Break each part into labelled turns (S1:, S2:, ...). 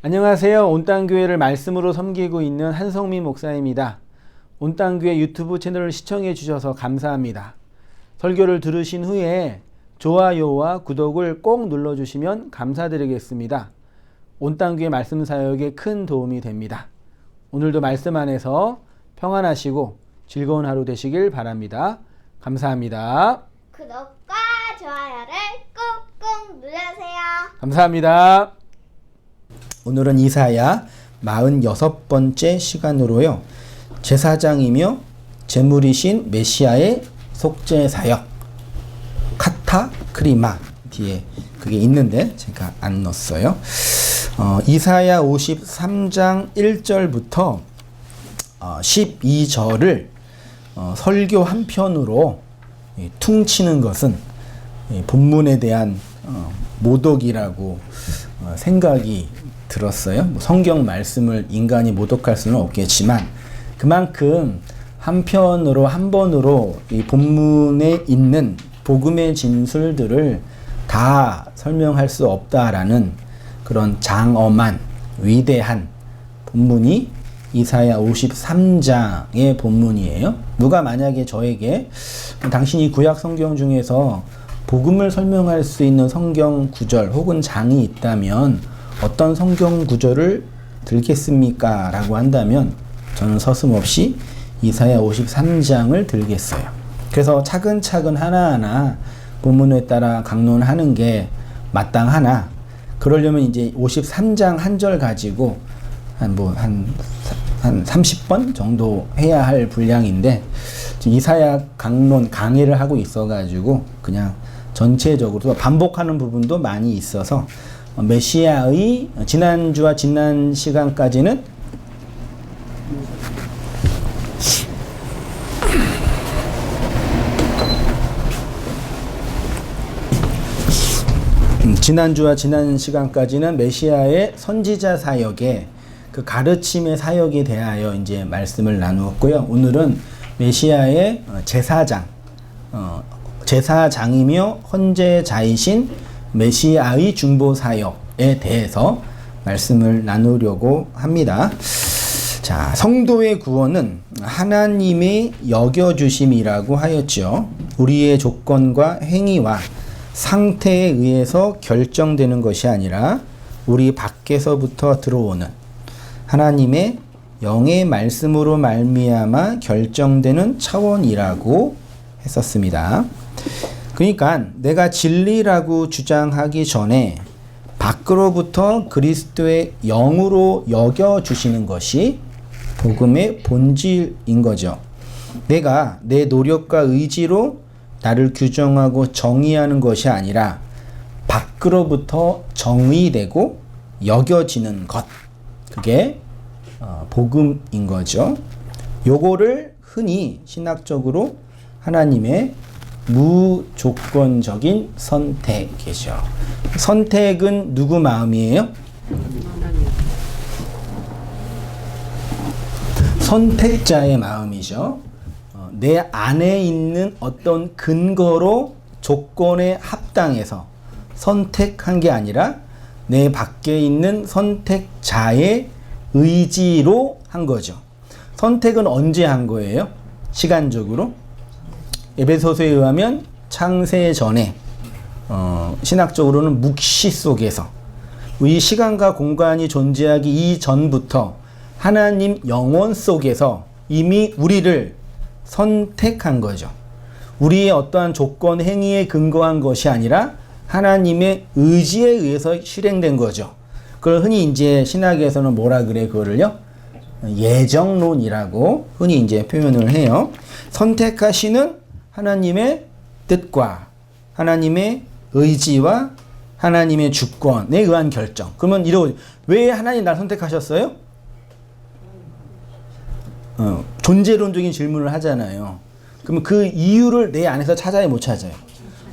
S1: 안녕하세요. 온땅교회를 말씀으로 섬기고 있는 한성민 목사입니다. 온땅교회 유튜브 채널을 시청해 주셔서 감사합니다. 설교를 들으신 후에 좋아요와 구독을 꼭 눌러주시면 감사드리겠습니다. 온땅교회 말씀 사역에 큰 도움이 됩니다. 오늘도 말씀 안에서 평안하시고 즐거운 하루 되시길 바랍니다. 감사합니다.
S2: 구독과 좋아요를 꾹꾹 눌러주세요.
S1: 감사합니다. 오늘은 이사야 46번째 시간으로요. 제사장이며 제물이신 메시아의 속죄 사역 카타크리마 뒤에 그게 있는데 제가 안 넣었어요. 이사야 53장 1절부터 12절을 설교 한 편으로 퉁치는 것은 본문에 대한 모독이라고 생각이 들었어요. 성경 말씀을 인간이 모독할 수는 없겠지만 그만큼 한 편으로 한 번으로 이 본문에 있는 복음의 진술들을 다 설명할 수 없다라는 그런 장엄한 위대한 본문이 이사야 53장의 본문이에요. 누가 만약에 저에게 당신이 구약 성경 중에서 복음을 설명할 수 있는 성경 구절 혹은 장이 있다면 어떤 성경 구절을 들겠습니까? 라고 한다면 저는 서슴없이 이사야 53장을 들겠어요. 그래서 차근차근 하나하나 본문에 따라 강론하는 게 마땅하나 그러려면 이제 53장 한 절 가지고 한 30번 정도 해야 할 분량인데 지금 이사야 강론 강의를 하고 있어가지고 그냥 전체적으로 반복하는 부분도 많이 있어서 메시아의 지난주와 지난 시간까지는 지난주와 지난 시간까지는 메시아의 선지자 사역에 그 가르침의 사역에 대하여 이제 말씀을 나누었고요. 오늘은 메시아의 제사장이며 헌제자이신 메시아의 중보 사역에 대해서 말씀을 나누려고 합니다. 자, 성도의 구원은 하나님의 여겨주심이라고 하였죠. 우리의 조건과 행위와 상태에 의해서 결정되는 것이 아니라 우리 밖에서부터 들어오는 하나님의 영의 말씀으로 말미암아 결정되는 차원이라고 했었습니다. 그러니까 내가 진리라고 주장하기 전에 밖으로부터 그리스도의 영으로 여겨주시는 것이 복음의 본질인 거죠. 내가 내 노력과 의지로 나를 규정하고 정의하는 것이 아니라 밖으로부터 정의되고 여겨지는 것. 그게 복음인 거죠. 요거를 흔히 신학적으로 하나님의 무조건적인 선택이죠. 선택은 누구 마음이에요? 선택자의 마음이죠. 내 안에 있는 어떤 근거로 조건에 합당해서 선택한 게 아니라 내 밖에 있는 선택자의 의지로 한 거죠. 선택은 언제 한 거예요? 시간적으로? 에베소서에 의하면 창세 전에 신학적으로는 묵시 속에서 이 시간과 공간이 존재하기 이전부터 하나님 영원 속에서 이미 우리를 선택한 거죠. 우리의 어떠한 조건 행위에 근거한 것이 아니라 하나님의 의지에 의해서 실행된 거죠. 그걸 흔히 이제 신학에서는 뭐라 그래? 그거를요? 예정론이라고 흔히 이제 표현을 해요. 선택하시는 하나님의 뜻과 하나님의 의지와 하나님의 주권에 의한 결정. 그러면 이러고 왜 하나님 날 선택하셨어요? 존재론적인 질문을 하잖아요. 그러면 그 이유를 내 안에서 찾아야 못 찾아요.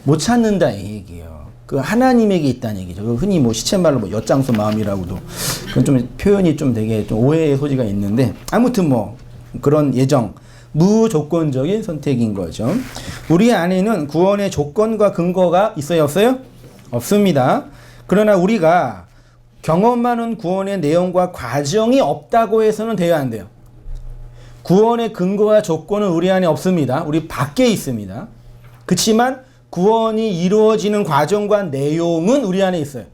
S1: 못 찾는다 이 얘기예요. 그 하나님에게 있다는 얘기죠. 흔히 뭐 시쳇말로 엿장수 마음이라고도 그건 좀 표현이 좀 되게 좀 오해의 소지가 있는데 아무튼 뭐 그런 예정 무조건적인 선택인 거죠. 우리 안에는 구원의 조건과 근거가 있어요, 없어요? 없습니다. 그러나 우리가 경험하는 구원의 내용과 과정이 없다고 해서는 돼야 안 돼요. 구원의 근거와 조건은 우리 안에 없습니다. 우리 밖에 있습니다. 그렇지만 구원이 이루어지는 과정과 내용은 우리 안에 있어요.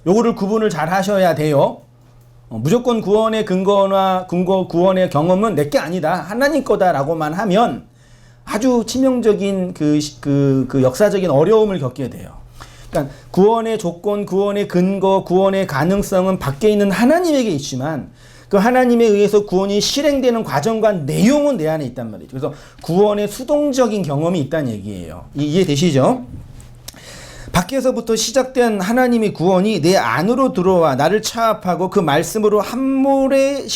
S1: 요거를 구분을 잘 하셔야 돼요. 무조건 구원의 근거나 구원의 경험은 내게 아니다. 하나님 거다라고만 하면 아주 치명적인 그 역사적인 어려움을 겪게 돼요. 그러니까 구원의 조건, 구원의 근거, 구원의 가능성은 밖에 있는 하나님에게 있지만 그 하나님에 의해서 구원이 실행되는 과정과 내용은 내 안에 있단 말이죠. 그래서 구원의 수동적인 경험이 있다는 얘기예요. 이해되시죠? 밖에서부터 시작된 하나님의 구원이 내 안으로 들어와 나를 차압하고 그 말씀으로 함몰에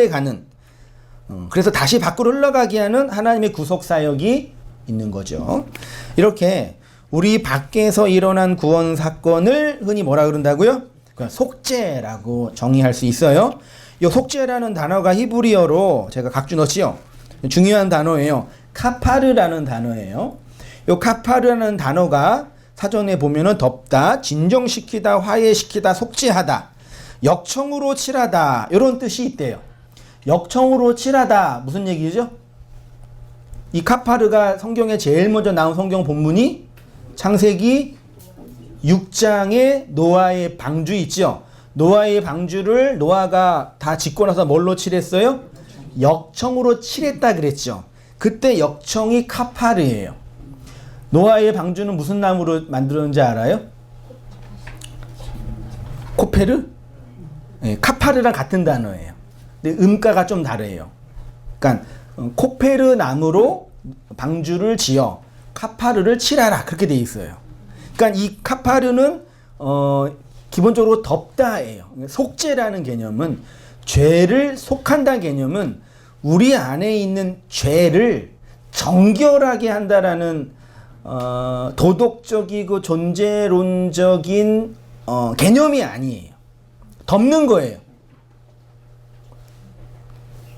S1: 가는, 그래서 다시 밖으로 흘러가게 하는 하나님의 구속 사역이 있는 거죠. 이렇게 우리 밖에서 일어난 구원 사건을 흔히 뭐라 그런다고요? 그냥 속죄라고 정의할 수 있어요. 이 속죄라는 단어가 히브리어로 제가 각주 넣었지요. 중요한 단어예요. 카파르라는 단어예요. 이 카파르라는 단어가 사전에 보면은 덮다, 진정시키다, 화해시키다, 속죄하다, 역청으로 칠하다 이런 뜻이 있대요. 역청으로 칠하다 무슨 얘기죠? 이 카파르가 성경에 제일 먼저 나온 성경 본문이 창세기 6장에 노아의 방주 있죠. 노아의 방주를 노아가 다 짓고 나서 뭘로 칠했어요? 역청으로 칠했다 그랬죠. 그때 역청이 카파르예요. 노아의 방주는 무슨 나무로 만들었는지 알아요? 코페르? 네, 카파르랑 같은 단어예요. 근데 음가가 좀 다르요. 그러니까 코페르 나무로 방주를 지어 카파르를 칠하라 그렇게 돼 있어요. 그러니까 이 카파르는 기본적으로 덮다예요. 속죄라는 개념은 죄를 속한다는 개념은 우리 안에 있는 죄를 정결하게 한다라는 도덕적이고 존재론적인 개념이 아니에요. 덮는 거예요.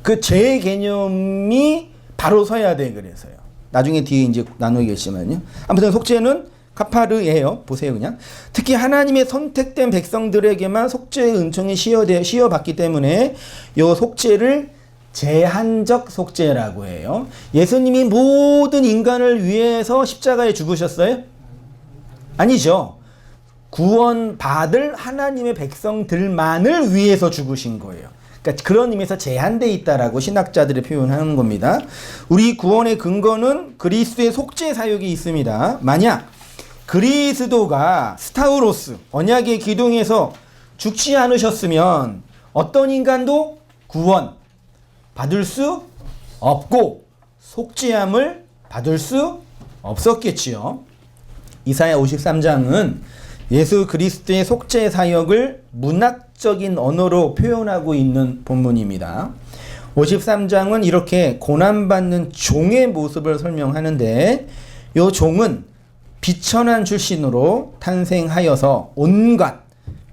S1: 그 죄의 개념이 바로 서야 돼 그래서요. 나중에 뒤에 이제 나누겠지만요. 아무튼 속죄는 카파르예요. 보세요 그냥. 특히 하나님의 선택된 백성들에게만 속죄의 은총이 씌어받기 때문에 이 속죄를 제한적 속죄라고 해요. 예수님이 모든 인간을 위해서 십자가에 죽으셨어요? 아니죠. 구원받을 하나님의 백성들만을 위해서 죽으신 거예요. 그러니까 그런 의미에서 제한되어 있다라고 신학자들이 표현하는 겁니다. 우리 구원의 근거는 그리스도의 속죄 사역이 있습니다. 만약 그리스도가 스타우로스 언약의 기둥에서 죽지 않으셨으면 어떤 인간도 구원 받을 수 없고 속죄함을 받을 수 없었겠지요. 이사야 53장은 예수 그리스도의 속죄 사역을 문학적인 언어로 표현하고 있는 본문입니다. 53장은 이렇게 고난받는 종의 모습을 설명하는데 이 종은 비천한 출신으로 탄생하여서 온갖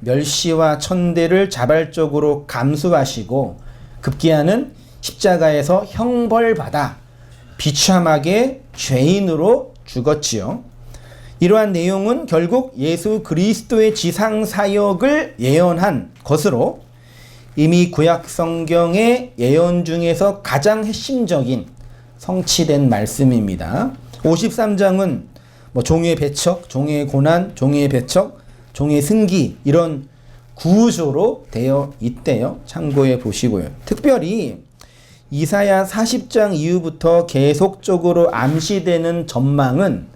S1: 멸시와 천대를 자발적으로 감수하시고 급기야는 십자가에서 형벌받아 비참하게 죄인으로 죽었지요. 이러한 내용은 결국 예수 그리스도의 지상 사역을 예언한 것으로 이미 구약 성경의 예언 중에서 가장 핵심적인 성취된 말씀입니다. 53장은 뭐 종의 배척, 종의 고난, 종의 배척, 종의 승기 이런 구조로 되어 있대요. 참고해 보시고요. 특별히 이사야 40장 이후부터 계속적으로 암시되는 전망은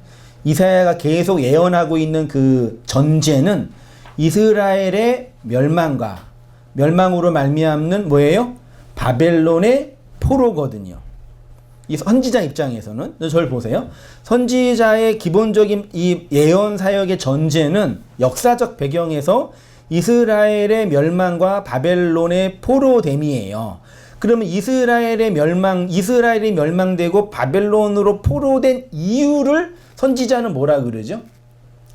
S1: 이사야가 계속 예언하고 있는 그 전제는 이스라엘의 멸망으로 말미암는 뭐예요? 바벨론의 포로거든요. 이 선지자 입장에서는 저를 보세요. 선지자의 기본적인 이 예언 사역의 전제는 역사적 배경에서 이스라엘의 멸망과 바벨론의 포로됨이에요. 그러면 이스라엘이 멸망되고 바벨론으로 포로된 이유를 선지자는 뭐라 그러죠?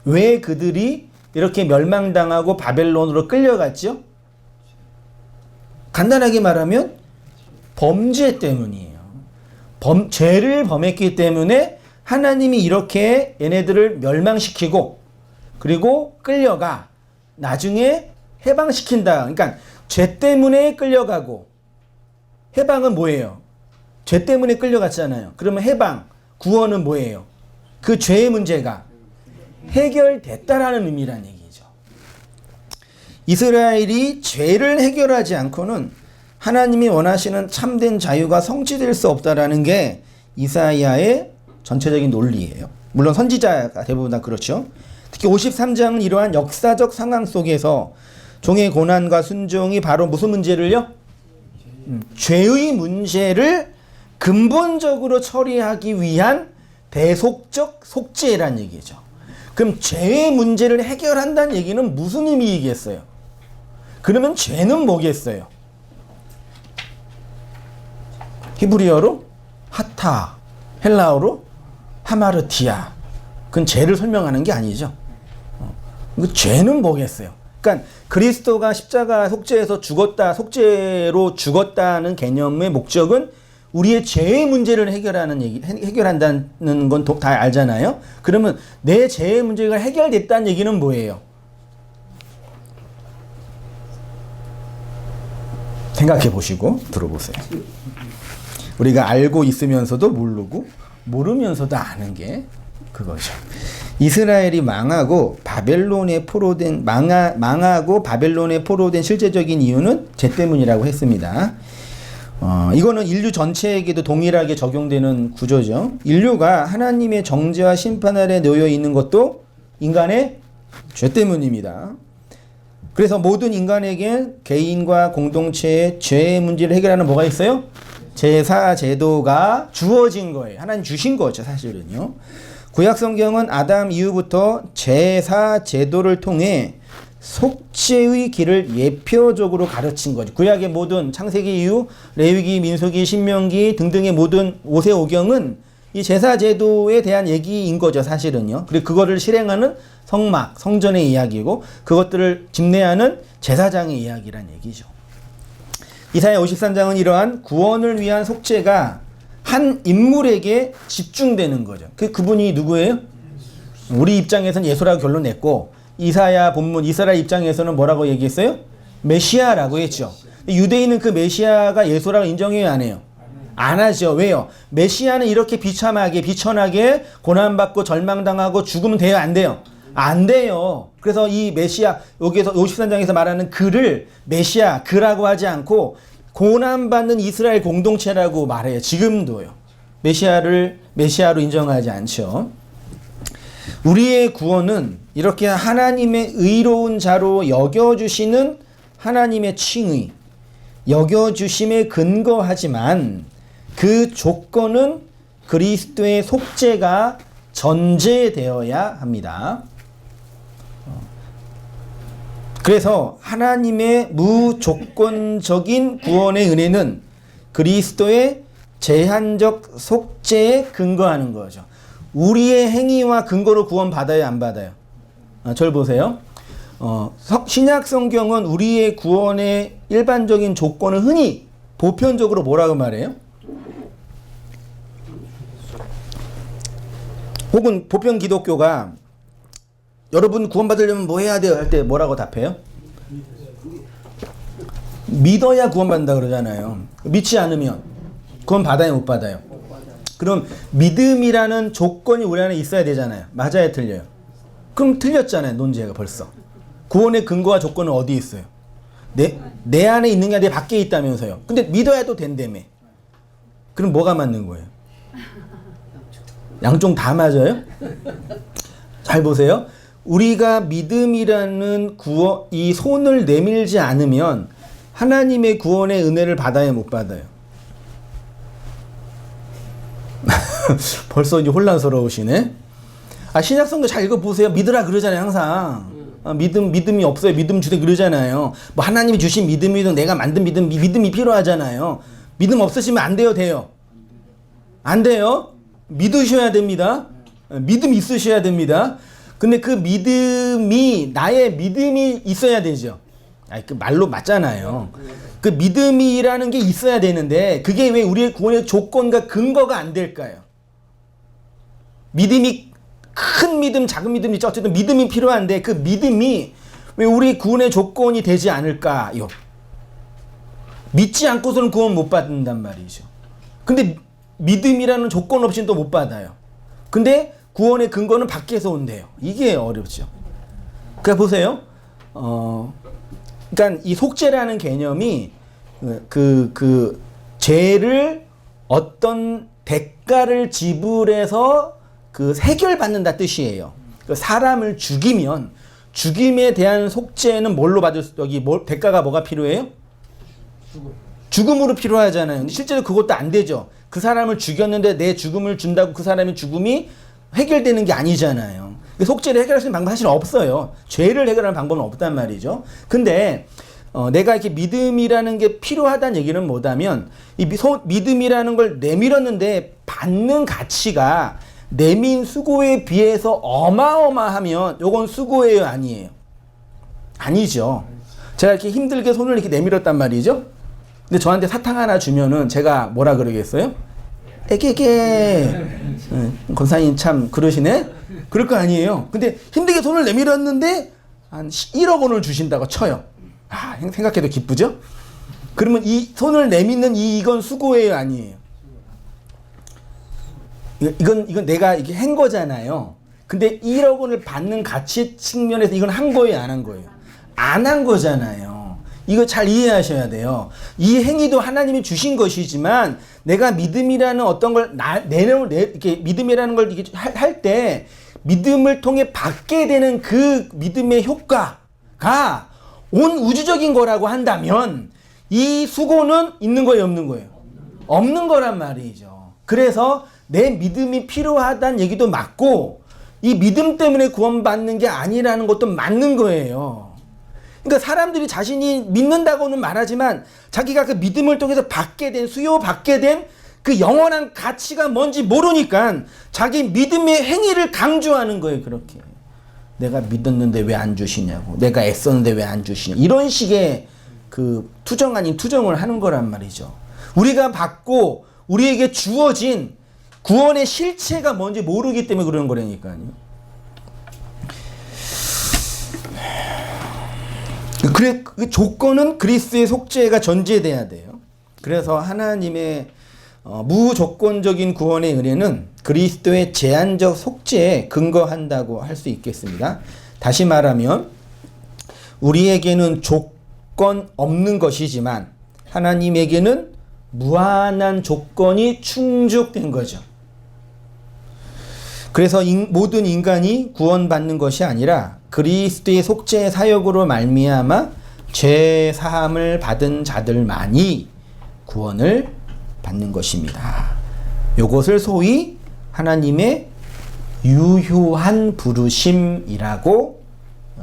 S1: 왜 그들이 이렇게 멸망당하고 바벨론으로 끌려갔죠? 간단하게 말하면 범죄 때문이에요. 죄를 범했기 때문에 하나님이 이렇게 얘네들을 멸망시키고 그리고 끌려가 나중에 해방시킨다. 그러니까 죄 때문에 끌려가고 해방은 뭐예요? 죄 때문에 끌려갔잖아요. 그러면 해방, 구원은 뭐예요? 그 죄의 문제가 해결됐다라는 의미란 얘기죠. 이스라엘이 죄를 해결하지 않고는 하나님이 원하시는 참된 자유가 성취될 수 없다라는 게 이사야의 전체적인 논리예요. 물론 선지자가 대부분 다 그렇죠. 특히 53장은 이러한 역사적 상황 속에서 종의 고난과 순종이 바로 무슨 문제를요? 죄의 문제를 근본적으로 처리하기 위한 대속적 속죄란 얘기죠. 그럼 죄의 문제를 해결한다는 얘기는 무슨 의미이겠어요? 그러면 죄는 뭐겠어요? 히브리어로 하타, 헬라어로 하마르티아. 그건 죄를 설명하는 게 아니죠. 그 죄는 뭐겠어요? 그러니까 그리스도가 십자가 속죄에서 죽었다, 속죄로 죽었다는 개념의 목적은 우리의 죄의 문제를 해결한다는 건 다 알잖아요. 그러면 내 죄의 문제가 해결됐다는 얘기는 뭐예요? 생각해 보시고 들어보세요. 우리가 알고 있으면서도 모르고 모르면서도 아는 게 그거죠. 이스라엘이 망하고 바벨론에 포로된 망하고 바벨론에 포로된 실제적인 이유는 죄 때문이라고 했습니다. 이거는 인류 전체에게도 동일하게 적용되는 구조죠. 인류가 하나님의 정죄와 심판 아래 놓여 있는 것도 인간의 죄 때문입니다. 그래서 모든 인간에게 개인과 공동체의 죄의 문제를 해결하는 뭐가 있어요? 제사 제도가 주어진 거예요. 하나님 주신 거죠, 사실은요. 구약 성경은 아담 이후부터 제사 제도를 통해 속죄의 길을 예표적으로 가르친 거죠. 구약의 모든 창세기 이후 레위기, 민수기, 신명기 등등의 모든 오세오경은 이 제사 제도에 대한 얘기인 거죠, 사실은요. 그리고 그거를 실행하는 성막, 성전의 이야기고 그것들을 집례하는 제사장의 이야기란 얘기죠. 이사야 53장은 이러한 구원을 위한 속죄가 한 인물에게 집중되는 거죠. 그분이 누구예요? 우리 입장에서는 예수라고 결론 냈고 이사야 본문 이스라엘 입장에서는 뭐라고 얘기했어요? 메시아라고 했죠. 유대인은 그 메시아가 예수라고 인정해요, 안 해요? 안 하죠. 왜요? 메시아는 이렇게 비참하게 비천하게 고난받고 절망당하고 죽으면 돼요, 안 돼요? 안 돼요. 그래서 이 메시아, 여기에서 53장에서 말하는 그를 메시아, 그라고 하지 않고 고난받는 이스라엘 공동체라고 말해요. 지금도요. 메시아를 메시아로 인정하지 않죠. 우리의 구원은 이렇게 하나님의 의로운 자로 여겨주시는 하나님의 칭의, 여겨주심에 근거하지만 그 조건은 그리스도의 속죄가 전제되어야 합니다. 그래서 하나님의 무조건적인 구원의 은혜는 그리스도의 제한적 속죄에 근거하는 거죠. 우리의 행위와 근거로 구원 받아요, 안 받아요? 저를 보세요. 신약 성경은 우리의 구원의 일반적인 조건을 흔히 보편적으로 뭐라고 말해요? 혹은 보편 기독교가 여러분 구원받으려면 뭐 해야 돼요? 할 때 뭐라고 답해요? 믿어야 구원받는다 그러잖아요. 믿지 않으면 구원 받아요, 못 받아요? 그럼 믿음이라는 조건이 우리 안에 있어야 되잖아요. 맞아요, 틀려요? 그럼 틀렸잖아요, 논제가 벌써. 구원의 근거와 조건은 어디 있어요? 내 안에 있는 게 아니라 내 밖에 있다면서요. 근데 믿어야 또 된다며. 그럼 뭐가 맞는 거예요? 양쪽 다 맞아요? 잘 보세요. 우리가 믿음이라는 이 손을 내밀지 않으면 하나님의 구원의 은혜를 받아야 못 받아요. 벌써 이제 혼란스러우시네. 신약성경 잘 읽어보세요. 믿으라 그러잖아요, 항상. 믿음이 없어요. 믿음 주되 그러잖아요. 뭐 하나님이 주신 믿음이든 내가 만든 믿음이 필요하잖아요. 믿음 없으시면 안 돼요, 돼요? 안 돼요? 믿으셔야 됩니다. 믿음 있으셔야 됩니다. 근데 그 믿음이 나의 믿음이 있어야 되죠. 그 말로 맞잖아요. 그 믿음이라는 게 있어야 되는데 그게 왜 우리의 구원의 조건과 근거가 안 될까요? 믿음이 큰 믿음, 작은 믿음이 있죠. 어쨌든 믿음이 필요한데 그 믿음이 왜 우리 구원의 조건이 되지 않을까요? 믿지 않고서는 구원 못 받는단 말이죠. 근데 믿음이라는 조건 없이는 또 못 받아요. 근데 구원의 근거는 밖에서 온대요. 이게 어렵죠. 그러니까 보세요. 그러니까 이 속죄라는 개념이 죄를 어떤 대가를 지불해서 해결받는다 뜻이에요. 사람을 죽이면 죽임에 대한 속죄는 뭘로 받을 수, 대가가 뭐가 필요해요? 죽음으로 필요하잖아요. 근데 실제로 그것도 안 되죠. 그 사람을 죽였는데 내 죽음을 준다고 그 사람의 죽음이 해결되는 게 아니잖아요. 속죄를 해결할 수 있는 방법은 사실 없어요. 죄를 해결하는 방법은 없단 말이죠. 근데 내가 이렇게 믿음이라는 게 필요하다는 얘기는 뭐다면 이 믿음이라는 걸 내밀었는데 받는 가치가 내민 수고에 비해서 어마어마하면 요건 수고예요, 아니에요? 아니죠. 제가 이렇게 힘들게 손을 이렇게 내밀었단 말이죠. 근데 저한테 사탕 하나 주면은 제가 뭐라 그러겠어요? 에게게. 권사님 참 그러시네? 그럴 거 아니에요. 근데 힘들게 손을 내밀었는데 한 1억 원을 주신다고 쳐요. 생각해도 기쁘죠? 그러면 이 손을 내밀는 이건 수고예요, 아니에요? 이건 내가 이게 한 거잖아요. 근데 1억 원을 받는 가치 측면에서 이건 한 거예요, 안 한 거예요? 안 한 거잖아요. 이거 잘 이해하셔야 돼요. 이 행위도 하나님이 주신 것이지만 내가 믿음이라는 어떤 걸 이렇게 믿음이라는 걸 이렇게 할 때 믿음을 통해 받게 되는 그 믿음의 효과가 온 우주적인 거라고 한다면 이 수고는 있는 거예요, 없는 거예요? 없는 거란 말이죠. 그래서 내 믿음이 필요하다는 얘기도 맞고 이 믿음 때문에 구원받는 게 아니라는 것도 맞는 거예요. 그러니까 사람들이 자신이 믿는다고는 말하지만 자기가 그 믿음을 통해서 수요받게 된 그 영원한 가치가 뭔지 모르니까 자기 믿음의 행위를 강조하는 거예요, 그렇게. 내가 믿었는데 왜 안 주시냐고. 내가 애썼는데 왜 안 주시냐. 이런 식의 투정 아닌 투정을 하는 거란 말이죠. 우리가 받고 우리에게 주어진 구원의 실체가 뭔지 모르기 때문에 그러는 거라니까요. 그래, 그 조건은 그리스도의 속죄가 전제돼야 돼요. 그래서 하나님의 무조건적인 구원의 은혜는 그리스도의 제한적 속죄에 근거한다고 할 수 있겠습니다. 다시 말하면 우리에게는 조건 없는 것이지만 하나님에게는 무한한 조건이 충족된 거죠. 그래서 모든 인간이 구원받는 것이 아니라 그리스도의 속죄의 사역으로 말미암아 죄 사함을 받은 자들만이 구원을 받는 것입니다. 이것을 소위 하나님의 유효한 부르심이라고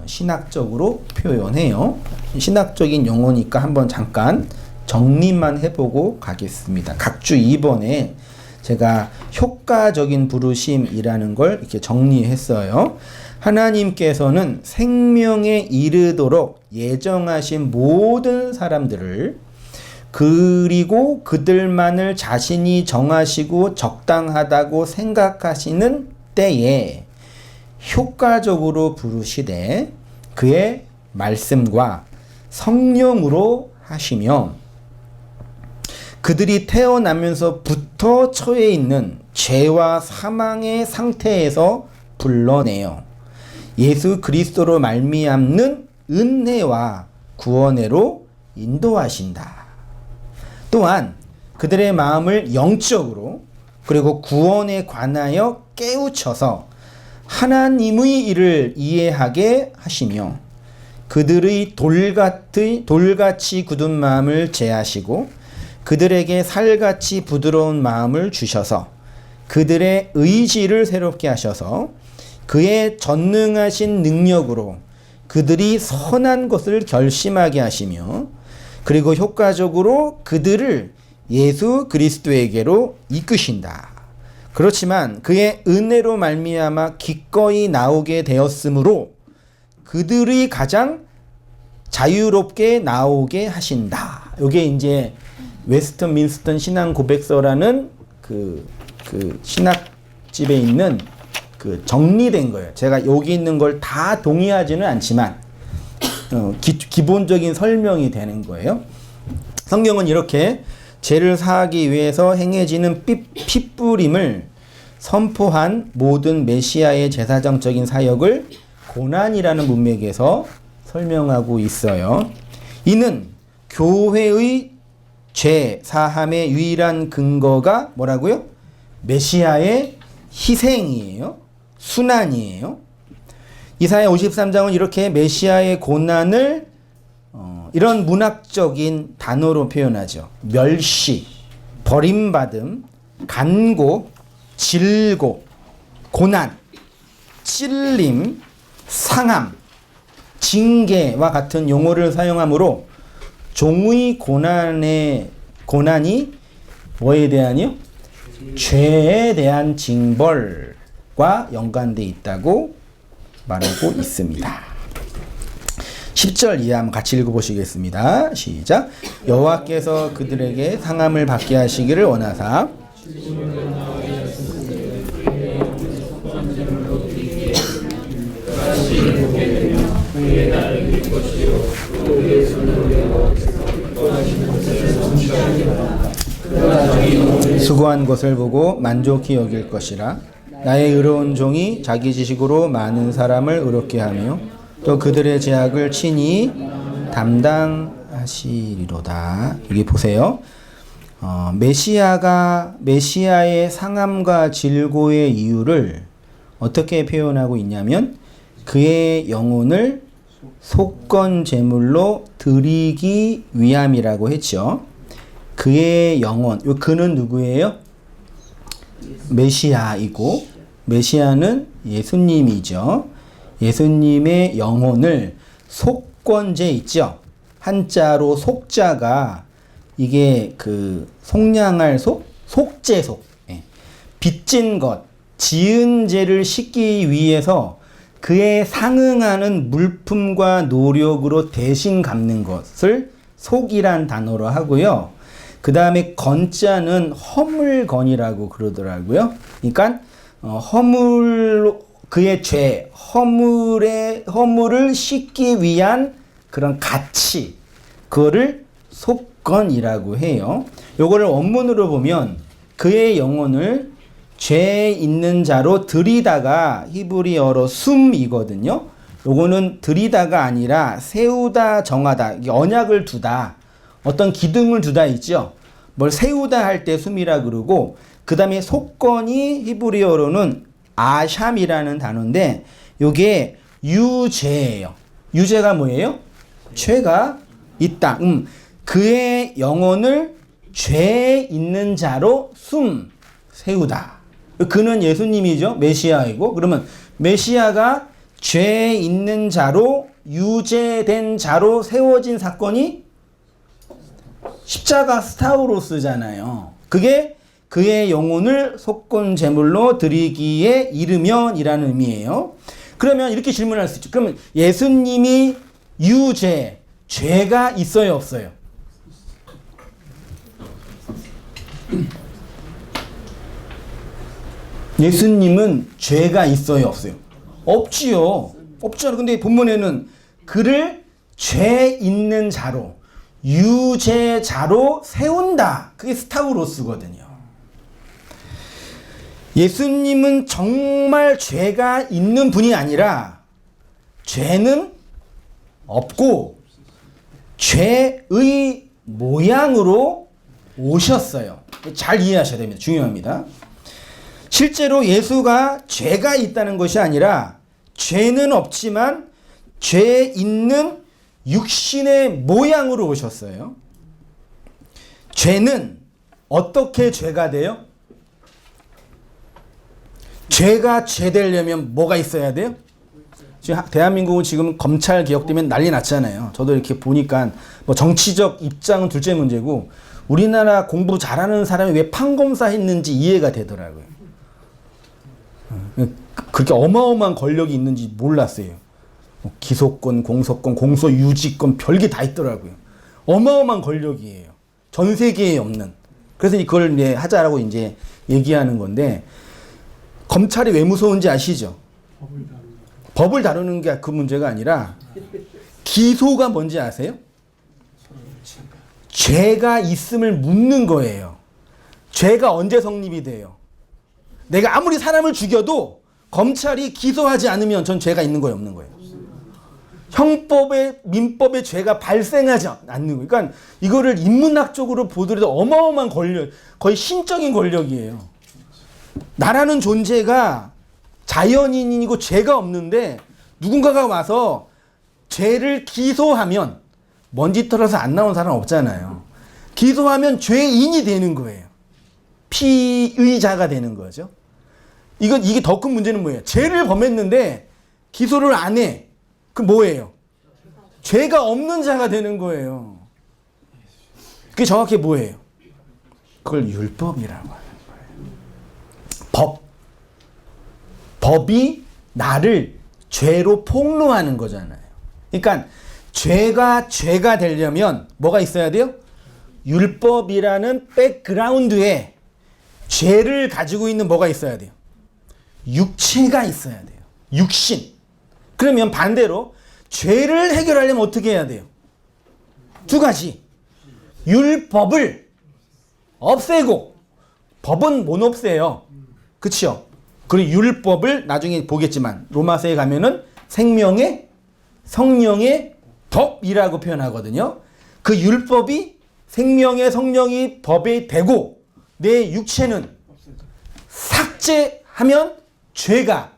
S1: 신학적으로 표현해요. 신학적인 용어니까 한번 잠깐 정리만 해보고 가겠습니다. 각주 2번에 제가 효과적인 부르심이라는 걸 이렇게 정리했어요. 하나님께서는 생명에 이르도록 예정하신 모든 사람들을 그리고 그들만을 자신이 정하시고 적당하다고 생각하시는 때에 효과적으로 부르시되 그의 말씀과 성령으로 하시며 그들이 태어나면서부터 처해 있는 죄와 사망의 상태에서 불러내어 예수 그리스도로 말미암는 은혜와 구원으로 인도하신다. 또한 그들의 마음을 영적으로 그리고 구원에 관하여 깨우쳐서 하나님의 일을 이해하게 하시며 그들의 돌같이 굳은 마음을 제하시고 그들에게 살같이 부드러운 마음을 주셔서 그들의 의지를 새롭게 하셔서 그의 전능하신 능력으로 그들이 선한 것을 결심하게 하시며 그리고 효과적으로 그들을 예수 그리스도에게로 이끄신다. 그렇지만 그의 은혜로 말미암아 기꺼이 나오게 되었으므로 그들이 가장 자유롭게 나오게 하신다. 이게 이제 웨스트민스턴 신앙 고백서라는 그 신학집에 있는 정리된 거예요. 제가 여기 있는 걸 다 동의하지는 않지만 기본적인 설명이 되는 거예요. 성경은 이렇게 죄를 사하기 위해서 행해지는 핏부림을 선포한 모든 메시아의 제사장적인 사역을 고난이라는 문맥에서 설명하고 있어요. 이는 교회의 죄 사함의 유일한 근거가 뭐라고요? 메시아의 희생이에요. 순환이에요. 이사야 53장은 이렇게 메시아의 고난을 이런 문학적인 단어로 표현하죠. 멸시, 버림받음, 간고, 질고, 고난, 찔림, 상함, 징계와 같은 용어를 사용하므로 종의 고난이 뭐에 대한이요? 죄에 대한 징벌과 연관되어 있다고 말하고 있습니다. 10절 이하 한번 같이 읽어보시겠습니다. 시작. 여호와께서 그들에게 상함을 받게 하시기를 원하사 수고한 것을 보고 만족히 여길 것이라. 나의 의로운 종이 자기 지식으로 많은 사람을 의롭게 하며 또 그들의 죄악을 친히 담당하시리로다. 여기 보세요. 메시아의 상함과 질고의 이유를 어떻게 표현하고 있냐면 그의 영혼을 속건 제물로 드리기 위함이라고 했죠. 그의 영혼, 그는 누구예요? 메시아이고 메시아는 예수님이죠. 예수님의 영혼을 속건제 있죠. 한자로 속자가 이게 그 속량할 속죄 빚진 것, 지은 죄를 씻기 위해서 그에 상응하는 물품과 노력으로 대신 갚는 것을 속이란 단어로 하고요. 그 다음에 건자는 허물건이라고 그러더라고요. 그러니까 그의 죄, 허물을 씻기 위한 그런 가치, 그거를 속건이라고 해요. 요거를 원문으로 보면 그의 영혼을 죄 있는 자로 들이다가 히브리어로 숨이거든요. 요거는 들이다가 아니라 세우다, 정하다, 언약을 두다, 어떤 기둥을 두다 있죠. 뭘 세우다 할 때 숨이라 그러고, 그 다음에 속건이 히브리어로는 아샴이라는 단어인데 요게 유죄예요. 유죄가 뭐예요? 죄가 있다. 그의 영혼을 죄 있는 자로 세우다. 그는 예수님이죠. 메시아이고, 그러면 메시아가 죄 있는 자로 유죄된 자로 세워진 사건이 십자가 스타우로스잖아요. 그게 그의 영혼을 속건 제물로 드리기에 이르면이라는 의미예요. 그러면 이렇게 질문할 수 있죠. 그러면 예수님이 죄가 있어요, 없어요? 예수님은 죄가 있어요, 없어요? 없지요. 없죠. 근데 본문에는 그를 죄 있는 자로, 유죄자로 세운다. 그게 스타우로스거든요. 예수님은 정말 죄가 있는 분이 아니라 죄는 없고 죄의 모양으로 오셨어요. 잘 이해하셔야 됩니다. 중요합니다. 실제로 예수가 죄가 있다는 것이 아니라 죄는 없지만 죄 있는 육신의 모양으로 오셨어요. 죄는 어떻게 죄가 돼요? 죄가 죄되려면 뭐가 있어야 돼요? 지금 대한민국은 지금 검찰 개혁 때문에 난리 났잖아요. 저도 이렇게 보니까 뭐 정치적 입장은 둘째 문제고 우리나라 공부 잘하는 사람이 왜 판검사 했는지 이해가 되더라고요. 그렇게 어마어마한 권력이 있는지 몰랐어요. 기소권, 공소권, 공소유지권 별게 다 있더라고요. 어마어마한 권력이에요. 전 세계에 없는. 그래서 그걸 이제 하자라고 이제 얘기하는 건데 검찰이 왜 무서운지 아시죠? 법을 다루는 게 그 문제가 아니라 기소가 뭔지 아세요? 죄가 있음을 묻는 거예요. 죄가 언제 성립이 돼요? 내가 아무리 사람을 죽여도 검찰이 기소하지 않으면 전 죄가 있는 거예요, 없는 거예요? 형법에, 민법에 죄가 발생하지 않는 거예요. 그러니까 이거를 인문학적으로 보더라도 어마어마한 권력, 거의 신적인 권력이에요. 나라는 존재가 자연인이고 죄가 없는데 누군가가 와서 죄를 기소하면 먼지 털어서 안 나온 사람 없잖아요. 기소하면 죄인이 되는 거예요. 피의자가 되는 거죠. 이게 더 큰 문제는 뭐예요? 죄를 범했는데 기소를 안 해. 그 뭐예요? 죄가 없는 자가 되는 거예요. 그게 정확히 뭐예요? 그걸 율법이라고 하는 거예요. 법이 나를 죄로 폭로하는 거잖아요. 그러니까 죄가 되려면 뭐가 있어야 돼요? 율법이라는 백그라운드에 죄를 가지고 있는 뭐가 있어야 돼요? 육체가 있어야 돼요. 육신. 그러면 반대로 죄를 해결하려면 어떻게 해야 돼요? 두 가지. 율법을 없애고, 법은 못 없애요. 그렇죠? 그리고 율법을 나중에 보겠지만 로마서에 가면은 생명의 성령의 법이라고 표현하거든요. 그 율법이 생명의 성령이 법이 되고 내 육체는 삭제하면 죄가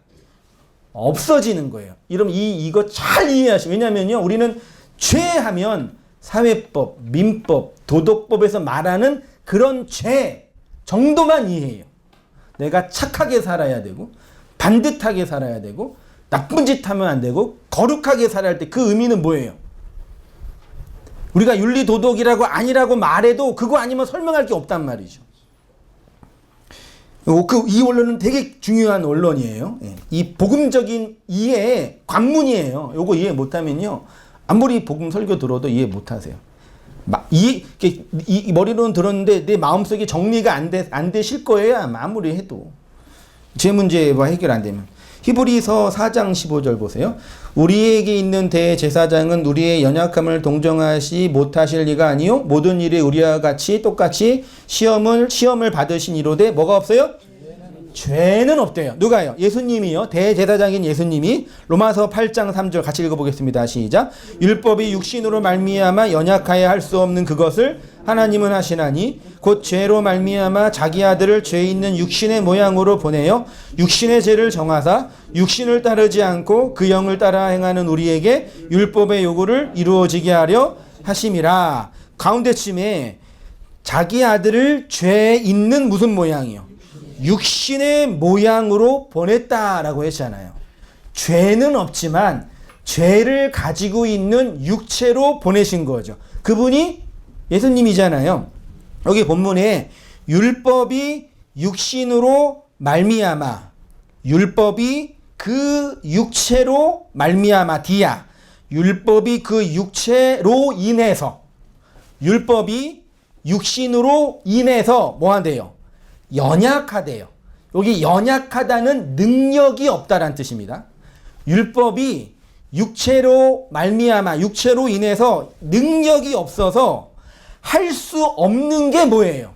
S1: 없어지는 거예요. 여러분 이거 잘 이해하시고, 왜냐면요 우리는 죄하면 사회법, 민법, 도덕법에서 말하는 그런 죄 정도만 이해해요. 내가 착하게 살아야 되고 반듯하게 살아야 되고 나쁜 짓 하면 안 되고 거룩하게 살아야 할 때 그 의미는 뭐예요? 우리가 윤리도덕이라고 아니라고 말해도 그거 아니면 설명할 게 없단 말이죠. 이 원론은 되게 중요한 원론이에요. 이 복음적인 이해의 관문이에요. 요거 이해 못하면요 아무리 복음 설교 들어도 이해 못하세요. 이 머리로는 들었는데 내 마음속에 정리가 안 되실 거예요. 아무리 해도. 제 문제와 해결 안 되면. 히브리서 4장 15절 보세요. 우리에게 있는 대제사장은 우리의 연약함을 동정하시 못하실 리가 아니요 모든 일에 우리와 같이 똑같이 시험을 받으신 이로되 뭐가 없어요? 죄는 없대요. 누가요? 예수님이요. 대제사장인 예수님이. 로마서 8장 3절 같이 읽어보겠습니다. 시작. 율법이 육신으로 말미암아 연약하여 할 수 없는 그것을 하나님은 하시나니 곧 죄로 말미암아 자기 아들을 죄 있는 육신의 모양으로 보내어 육신의 죄를 정하사 육신을 따르지 않고 그 영을 따라 행하는 우리에게 율법의 요구를 이루어지게 하려 하심이라. 가운데쯤에 자기 아들을 죄 있는 무슨 모양이요? 육신의 모양으로 보냈다라고 했잖아요. 죄는 없지만 죄를 가지고 있는 육체로 보내신 거죠. 그분이 예수님이잖아요. 여기 본문에 율법이 육신으로 말미암아, 율법이 그 육체로 말미암아 디아, 율법이 그 육체로 인해서, 율법이 육신으로 인해서 뭐 한대요? 연약하대요. 여기 연약하다는 능력이 없다라는 뜻입니다. 율법이 육체로 말미암아, 육체로 인해서 능력이 없어서 할 수 없는 게 뭐예요?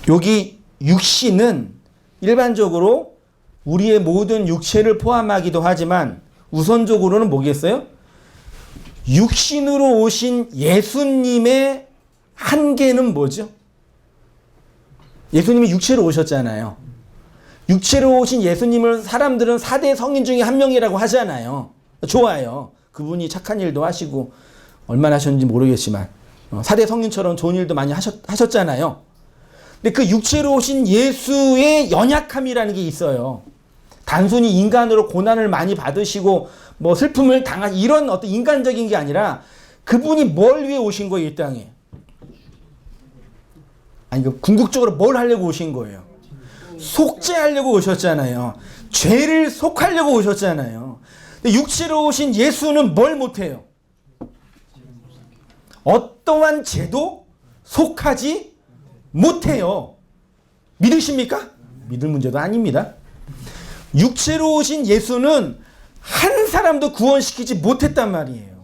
S1: 여기 육신은 일반적으로 우리의 모든 육체를 포함하기도 하지만 우선적으로는 뭐겠어요? 육신으로 오신 예수님의 한계는 뭐죠? 예수님이 육체로 오셨잖아요. 육체로 오신 예수님을 사람들은 4대 성인 중에 한 명이라고 하잖아요. 좋아요. 그분이 착한 일도 하시고 얼마나 하셨는지 모르겠지만 4대 성인처럼 좋은 일도 많이 하셨잖아요. 근데 그 육체로 오신 예수의 연약함이라는 게 있어요. 단순히 인간으로 고난을 많이 받으시고 뭐 슬픔을 당하시 이런 어떤 인간적인 게 아니라 그분이 뭘 위해 오신 거예요, 이 땅에? 아니, 궁극적으로 뭘 하려고 오신 거예요? 속죄하려고 오셨잖아요. 죄를 속하려고 오셨잖아요. 근데 육체로 오신 예수는 뭘 못해요? 어떠한 죄도 속하지 못해요. 믿으십니까? 믿을 문제도 아닙니다. 육체로 오신 예수는 한 사람도 구원시키지 못했단 말이에요.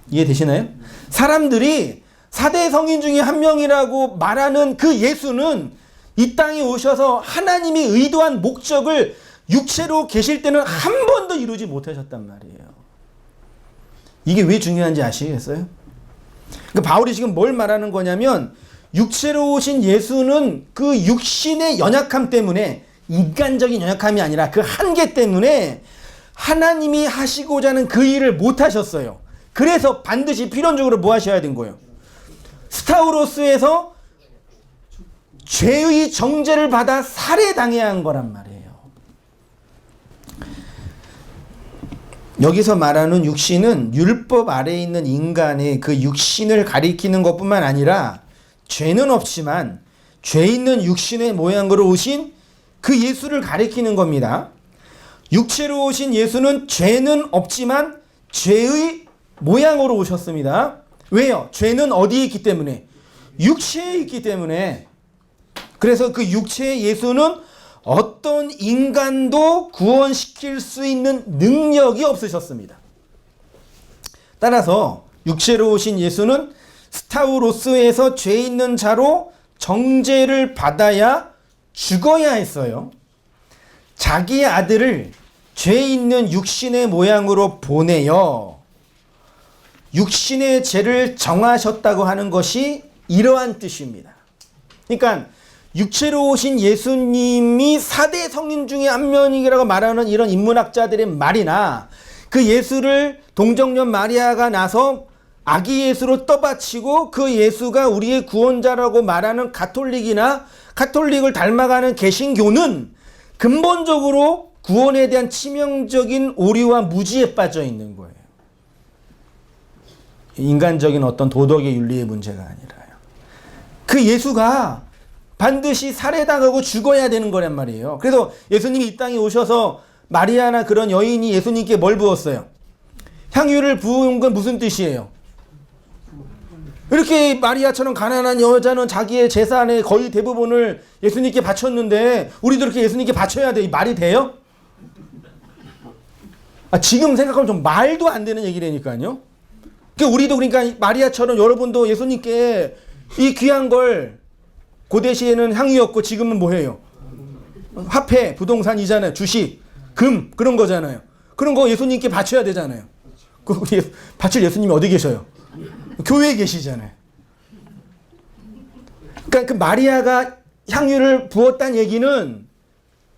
S1: 이해되시나요? 사람들이 4대 성인 중에 한 명이라고 말하는 그 예수는 이 땅에 오셔서 하나님이 의도한 목적을 육체로 계실 때는 한 번도 이루지 못하셨단 말이에요. 이게 왜 중요한지 아시겠어요? 그러니까 바울이 지금 뭘 말하는 거냐면 육체로 오신 예수는 그 육신의 연약함 때문에, 인간적인 연약함이 아니라 그 한계 때문에 하나님이 하시고자 하는 그 일을 못 하셨어요. 그래서 반드시 필연적으로 뭐 하셔야 된 거예요? 스타우로스에서 죄의 정죄를 받아 살해당해야 한 거란 말이에요. 여기서 말하는 육신은 율법 아래에 있는 인간의 그 육신을 가리키는 것뿐만 아니라 죄는 없지만 죄 있는 육신의 모양으로 오신 그 예수를 가리키는 겁니다. 육체로 오신 예수는 죄는 없지만 죄의 모양으로 오셨습니다. 왜요? 죄는 어디에 있기 때문에? 육체에 있기 때문에. 그래서 그 육체의 예수는 어떤 인간도 구원시킬 수 있는 능력이 없으셨습니다. 따라서 육체로 오신 예수는 스타우로스에서 죄 있는 자로 정죄를 받아야 죽어야 했어요. 자기의 아들을 죄 있는 육신의 모양으로 보내어 육신의 죄를 정하셨다고 하는 것이 이러한 뜻입니다. 그러니까 육체로 오신 예수님이 4대 성인 중에 한 명이라고 말하는 이런 인문학자들의 말이나 그 예수를 동정녀 마리아가 나서 아기 예수로 떠받치고 그 예수가 우리의 구원자라고 말하는 가톨릭이나 가톨릭을 닮아가는 개신교는 근본적으로 구원에 대한 치명적인 오류와 무지에 빠져 있는 거예요. 인간적인 어떤 도덕의 윤리의 문제가 아니라요. 그 예수가 반드시 살해당하고 죽어야 되는 거란 말이에요. 그래서 예수님이 이 땅에 오셔서 마리아나 그런 여인이 예수님께 뭘 부었어요? 향유를 부은 건 무슨 뜻이에요? 이렇게 마리아처럼 가난한 여자는 자기의 재산의 거의 대부분을 예수님께 바쳤는데 우리도 이렇게 예수님께 바쳐야 돼. 말이 돼요? 지금 생각하면 좀 말도 안 되는 얘기라니까요. 우리도 그러니까 마리아처럼 여러분도 예수님께 이 귀한 걸, 고대 시에는 향유였고 지금은 뭐예요? 화폐, 부동산이잖아요. 주식, 금, 그런 거잖아요. 그런 거 예수님께 바쳐야 되잖아요. 바칠 예수님이 어디 계셔요? 교회에 계시잖아요. 그러니까 그 마리아가 향유를 부었다는 얘기는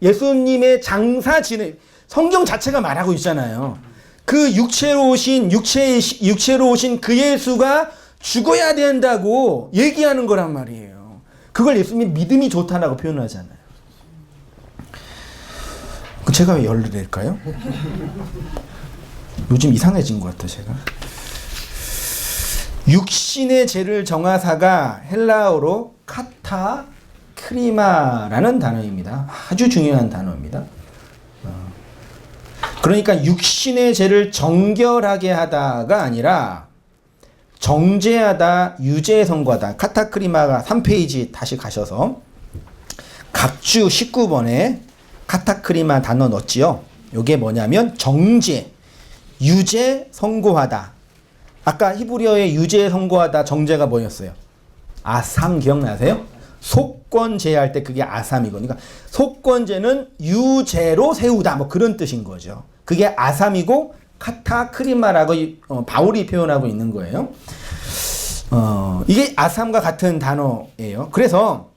S1: 예수님의 장사 진행, 성경 자체가 말하고 있잖아요. 그 육체로 오신 그 예수가 죽어야 된다고 얘기하는 거란 말이에요. 그걸 예수님이 믿음이 좋다라고 표현하잖아요. 제가 왜 열을 낼까요? 요즘 이상해진 것 같아 제가. 육신의 죄를 정하사가 헬라어로 카타 크리마라는 단어입니다. 아주 중요한 단어입니다. 그러니까 육신의 죄를 정결하게 하다가 아니라 정죄하다, 유죄에 선고하다. 카타크리마가 3페이지 다시 가셔서 각주 19번에 카타크리마 단어 넣었지요. 이게 뭐냐면 정죄, 유죄 선고하다. 아까 히브리어의 유죄 선고하다 정죄가 뭐였어요? 아삼 기억나세요? 속건제할 때 그게 아삼이거든요. 그러니까 속건제는 유죄로 세우다 뭐 그런 뜻인 거죠. 그게 아삼이고 카타크리마라고 바울이 표현하고 있는 거예요. 이게 아삼과 같은 단어예요. 그래서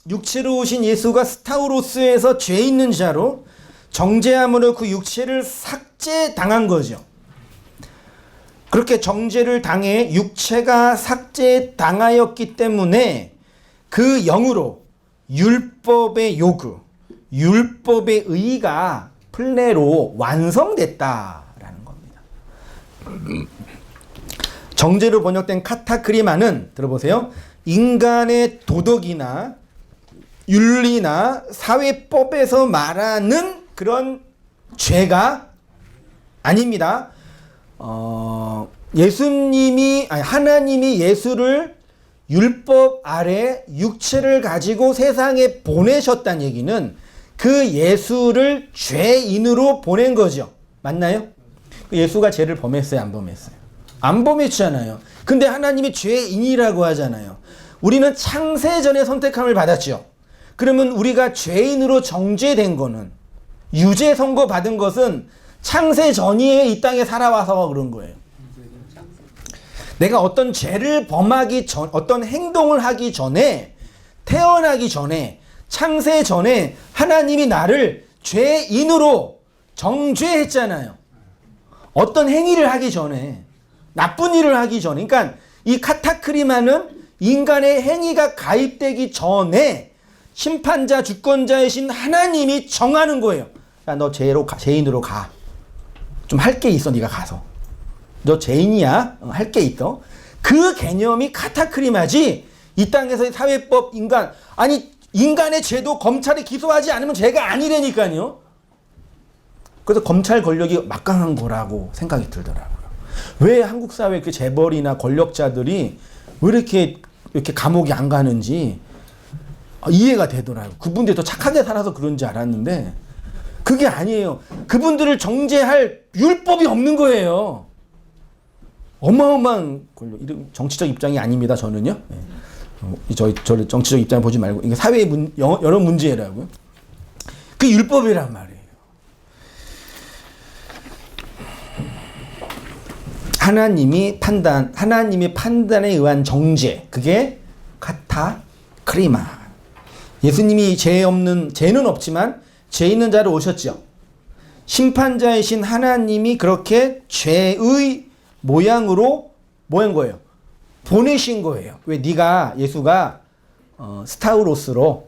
S1: 육체로 오신 예수가 스타우로스에서 죄 있는 자로 정죄함으로 그 육체를 삭제당한 거죠. 그렇게 정죄를 당해 육체가 삭제당하였기 때문에 그 영으로 율법의 요구, 율법의 의가 플레로 완성됐다라는 겁니다. 정죄로 번역된 카타크리마는 들어보세요. 인간의 도덕이나 윤리나 사회법에서 말하는 그런 죄가 아닙니다. 하나님이 예수를 율법 아래 육체를 가지고 세상에 보내셨다는 얘기는 그 예수를 죄인으로 보낸 거죠. 맞나요? 예수가 죄를 범했어요, 안 범했어요? 안 범했잖아요. 근데 하나님이 죄인이라고 하잖아요. 우리는 창세전에 선택함을 받았죠. 그러면 우리가 죄인으로 정죄된 거는, 유죄 선고 받은 것은 창세전에 이 땅에 살아와서 그런 거예요. 내가 어떤 죄를 범하기 전, 어떤 행동을 하기 전에, 태어나기 전에, 창세 전에 하나님이 나를 죄인으로 정죄했잖아요. 어떤 행위를 하기 전에, 나쁜 일을 하기 전에. 그러니까 이 카타크리마는 인간의 행위가 가입되기 전에 심판자, 주권자이신 하나님이 정하는 거예요. 야, 너 죄인으로 가. 좀 할 게 있어, 네가 가서. 너 죄인이야? 할 게 있어. 그 개념이 카타크리마지. 이 땅에서의 사회법, 인간. 아니, 인간의 죄도 검찰이 기소하지 않으면 죄가 아니라니까요. 그래서 검찰 권력이 막강한 거라고 생각이 들더라고요. 왜 한국 사회 그 재벌이나 권력자들이 왜 이렇게 감옥이 안 가는지 이해가 되더라고요. 그분들이 더 착하게 살아서 그런지 알았는데 그게 아니에요. 그분들을 정죄할 율법이 없는 거예요. 어마어마한 권력. 정치적 입장이 아닙니다, 저는요. 저를 정치적 입장 보지 말고 이게 사회의 여러 문제라고요. 그 율법이란 말이에요. 하나님의 판단에 의한 정죄, 그게 카타크리마. 예수님이 죄는 없지만 죄 있는 자로 오셨죠. 심판자이신 하나님이 그렇게 죄의 모양으로 뭐한 거예요? 보내신 거예요. 왜? 예수가 스타우로스로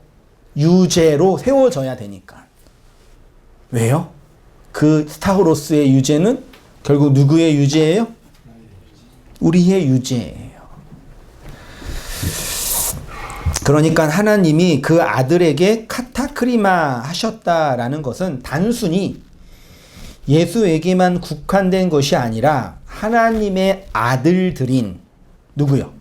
S1: 유죄로 세워져야 되니까. 왜요? 그 스타우로스의 유죄는 결국 누구의 유죄예요? 우리의 유죄예요. 그러니까 하나님이 그 아들에게 카타크리마 하셨다라는 것은 단순히 예수에게만 국한된 것이 아니라 하나님의 아들들인 누구요?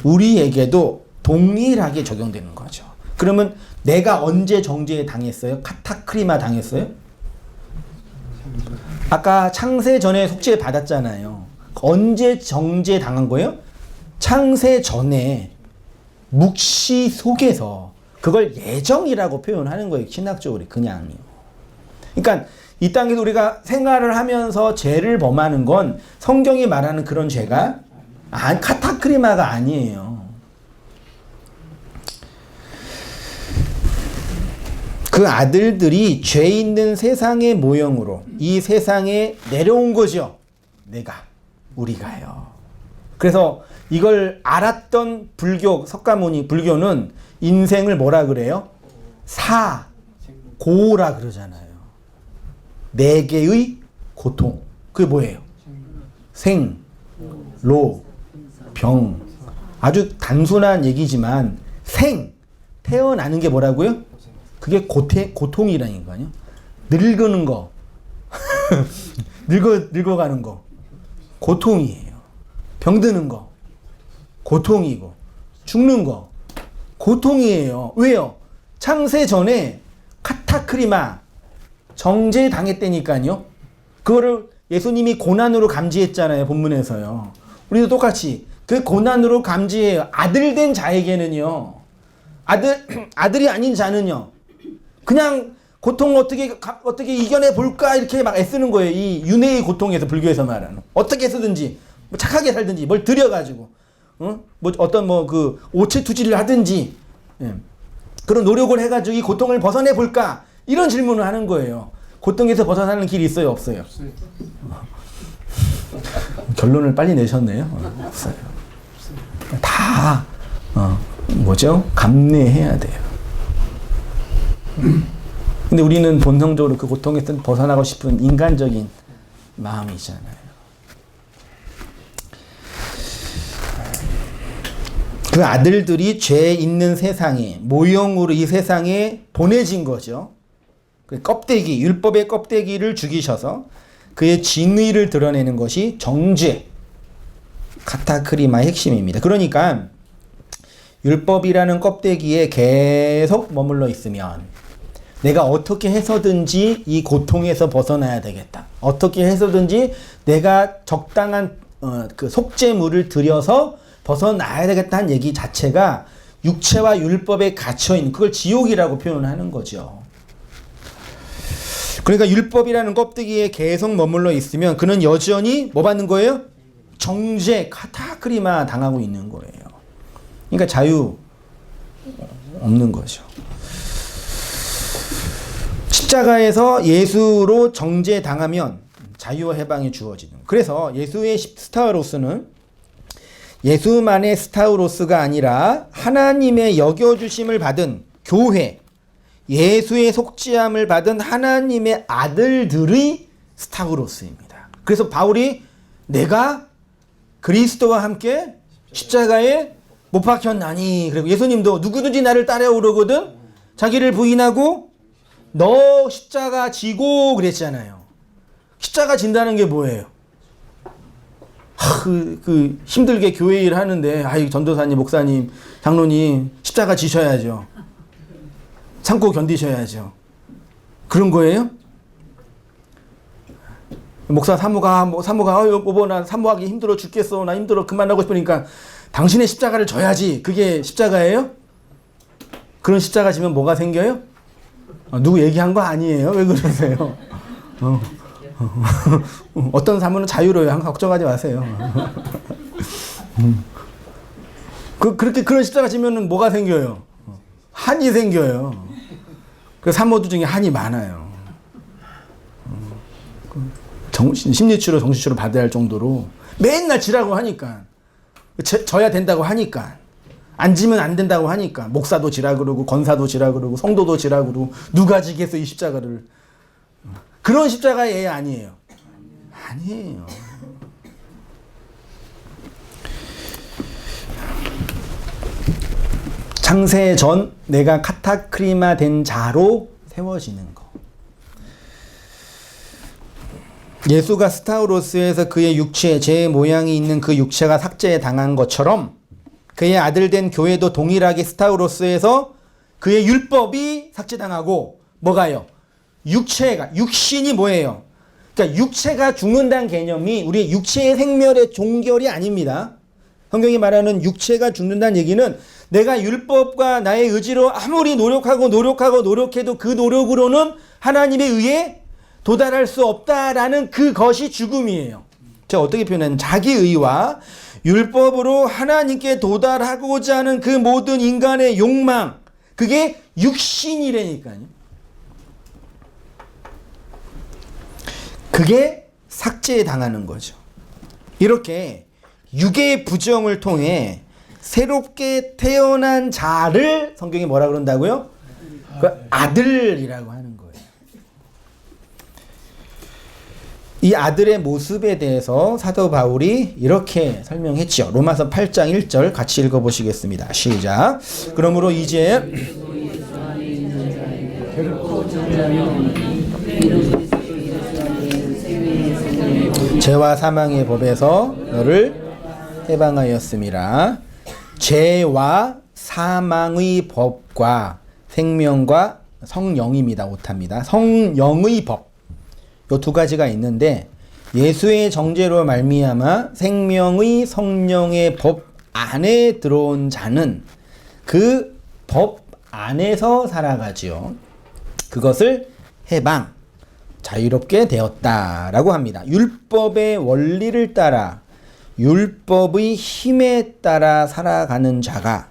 S1: 우리에게도 동일하게 적용되는 거죠. 그러면 내가 언제 정죄 당했어요? 카타크리마 당했어요? 아까 창세 전에 속죄 받았잖아요. 언제 정죄 당한 거예요? 창세 전에 묵시 속에서. 그걸 예정이라고 표현하는 거예요. 신학적으로 그냥요. 그러니까 이 땅에서 우리가 생활을 하면서 죄를 범하는 건 성경이 말하는 그런 죄가 카타크리마가 아니에요. 그 아들들이 죄 있는 세상의 모형으로 이 세상에 내려온 거죠. 우리가요. 그래서 이걸 알았던 석가모니 불교는 인생을 뭐라 그래요? 고라 그러잖아요. 네 개의 고통. 그게 뭐예요? 생, 로, 병. 아주 단순한 얘기지만 태어나는 게 뭐라고요? 그게 고통이라니까요. 늙는 거. 늙어가는 거. 고통이에요. 병드는 거. 고통이고. 죽는 거. 고통이에요. 왜요? 창세 전에 카타크리마 정죄 당했다니까요. 그거를 예수님이 고난으로 감지했잖아요. 본문에서요. 우리도 똑같이 그 고난으로 감지해요. 아들 된 자에게는요. 아들이 아닌 자는요. 그냥 고통을 어떻게 이겨내 볼까 이렇게 막 애쓰는 거예요. 이 윤회의 고통에서 불교에서 말하는. 어떻게 쓰든지 뭐 착하게 살든지 뭘 들여가지고 뭐 어떤 그 오체투지를 하든지 그런 노력을 해가지고 이 고통을 벗어내 볼까 이런 질문을 하는 거예요. 고통에서 벗어나는 길이 있어요, 없어요? 결론을 빨리 내셨네요. 없어요. 다 감내해야 돼요. 근데 우리는 본성적으로 그 고통에서 벗어나고 싶은 인간적인 마음이잖아요. 그 아들들이 죄 있는 세상에 모형으로 이 세상에 보내진 거죠. 그 껍데기, 율법의 껍데기를 죽이셔서 그의 진의를 드러내는 것이 정죄, 카타크리마의 핵심입니다. 그러니까 율법이라는 껍데기에 계속 머물러 있으면 내가 어떻게 해서든지 이 고통에서 벗어나야 되겠다. 어떻게 해서든지 내가 적당한 그 속죄물을 들여서 벗어나야 되겠다는 얘기 자체가 육체와 율법에 갇혀있는, 그걸 지옥이라고 표현하는 거죠. 그러니까 율법이라는 껍데기에 계속 머물러 있으면 그는 여전히 뭐 받는 거예요? 정죄, 카타크리마 당하고 있는 거예요. 그러니까 자유 없는 거죠. 십자가에서 예수로 정죄 당하면 자유와 해방이 주어지는. 그래서 예수의 스타우로스는 예수만의 스타우로스가 아니라 하나님의 여겨주심을 받은 교회, 예수의 속죄함을 받은 하나님의 아들들의 스타우로스입니다. 그래서 바울이 내가 그리스도와 함께 십자가에 못 박혔나니, 그리고 예수님도 누구든지 나를 따라오려거든 자기를 부인하고 너 십자가 지고 그랬잖아요. 십자가 진다는 게 뭐예요? 힘들게 교회 일 하는데, 전도사님, 목사님, 장로님, 십자가 지셔야죠. 참고 견디셔야죠. 그런 거예요? 목사 사모가, 여보, 나 사모하기 힘들어 죽겠어. 나 힘들어. 그만하고 싶으니까 당신의 십자가를 져야지. 그게 십자가예요? 그런 십자가 지면 뭐가 생겨요? 누구 얘기한 거 아니에요? 왜 그러세요? 어떤 사모는 자유로워요. 항상 걱정하지 마세요. 그렇게 그런 십자가 지면은 뭐가 생겨요? 한이 생겨요. 그 사모들 중에 한이 많아요. 심리치료, 정신치료 받아야 할 정도로 맨날 지라고 하니까, 져야 된다고 하니까, 안 지면 안 된다고 하니까, 목사도 지라 그러고 권사도 지라 그러고 성도도 지라 그러고 누가 지겠어 이 십자가를. 그런 십자가 얘 아니에요. 아니에요. 창세 전 내가 카타크리마 된 자로 세워지는 거. 예수가 스타우로스에서 그의 육체, 제 모양이 있는 그 육체가 삭제 당한 것처럼 그의 아들 된 교회도 동일하게 스타우로스에서 그의 율법이 삭제당하고, 뭐가요? 육신이 뭐예요? 그러니까 육체가 죽는다는 개념이 우리의 육체의 생멸의 종결이 아닙니다. 성경이 말하는 육체가 죽는다는 얘기는 내가 율법과 나의 의지로 아무리 노력해도 그 노력으로는 하나님에 의해 도달할 수 없다라는 그것이 죽음이에요. 제가 어떻게 표현하냐면 자기 의와 율법으로 하나님께 도달하고자 하는 그 모든 인간의 욕망, 그게 육신이라니까요. 그게 삭제당하는 거죠. 이렇게 육의 부정을 통해 새롭게 태어난 자를 성경이 뭐라 그런다고요? 그 아들이라고 하는 거예요. 이 아들의 모습에 대해서 사도 바울이 이렇게 설명했죠. 로마서 8장 1절 같이 읽어보시겠습니다. 시작. 그러므로 이제 죄와 사망의 법에서 너를 해방하였음이라. 죄와 사망의 법과 생명과 성령입니다. 오타입니다. 성령의 법. 요 두 가지가 있는데 예수의 정죄로 말미암아 생명의 성령의 법 안에 들어온 자는 그 법 안에서 살아가지요. 그것을 해방, 자유롭게 되었다라고 합니다. 율법의 원리를 따라 율법의 힘에 따라 살아가는 자가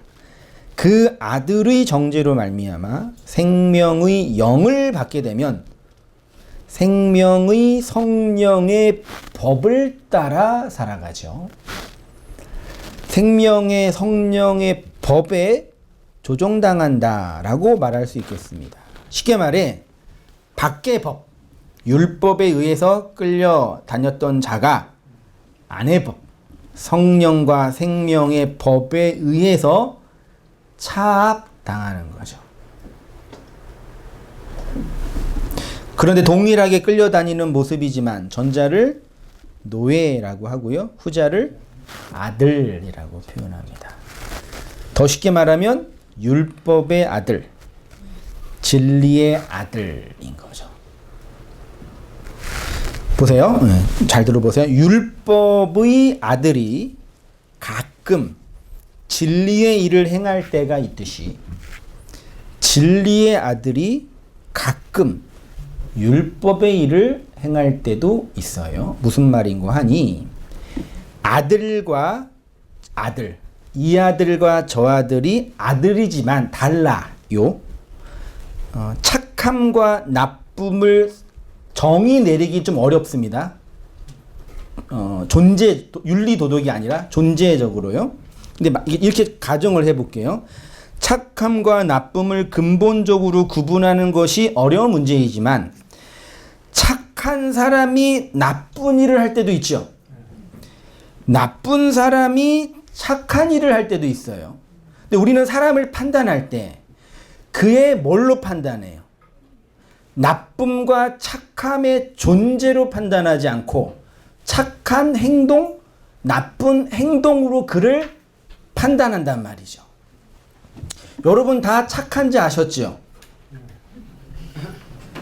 S1: 그 아들의 정죄로 말미암아 생명의 영을 받게 되면 생명의 성령의 법을 따라 살아가죠. 생명의 성령의 법에 조종당한다라고 말할 수 있겠습니다. 쉽게 말해 밖의 법, 율법에 의해서 끌려다녔던 자가 안의 법, 성령과 생명의 법에 의해서 차압당하는 거죠. 그런데 동일하게 끌려다니는 모습이지만 전자를 노예라고 하고요. 후자를 아들이라고 표현합니다. 더 쉽게 말하면 율법의 아들, 진리의 아들인 거죠. 보세요. 잘 들어보세요. 율법의 아들이 가끔 진리의 일을 행할 때가 있듯이 진리의 아들이 가끔 율법의 일을 행할 때도 있어요. 무슨 말인고 하니 아들과 아들, 이 아들과 저 아들이 아들이지만 달라요. 착함과 나쁨을 정의 내리기 좀 어렵습니다. 존재, 윤리 도덕이 아니라 존재적으로요. 근데 이렇게 가정을 해볼게요. 착함과 나쁨을 근본적으로 구분하는 것이 어려운 문제이지만 착한 사람이 나쁜 일을 할 때도 있죠. 나쁜 사람이 착한 일을 할 때도 있어요. 근데 우리는 사람을 판단할 때 그의 뭘로 판단해요? 나쁨과 착함의 존재로 판단하지 않고 착한 행동, 나쁜 행동으로 그를 판단한단 말이죠. 여러분 다 착한지 아셨죠?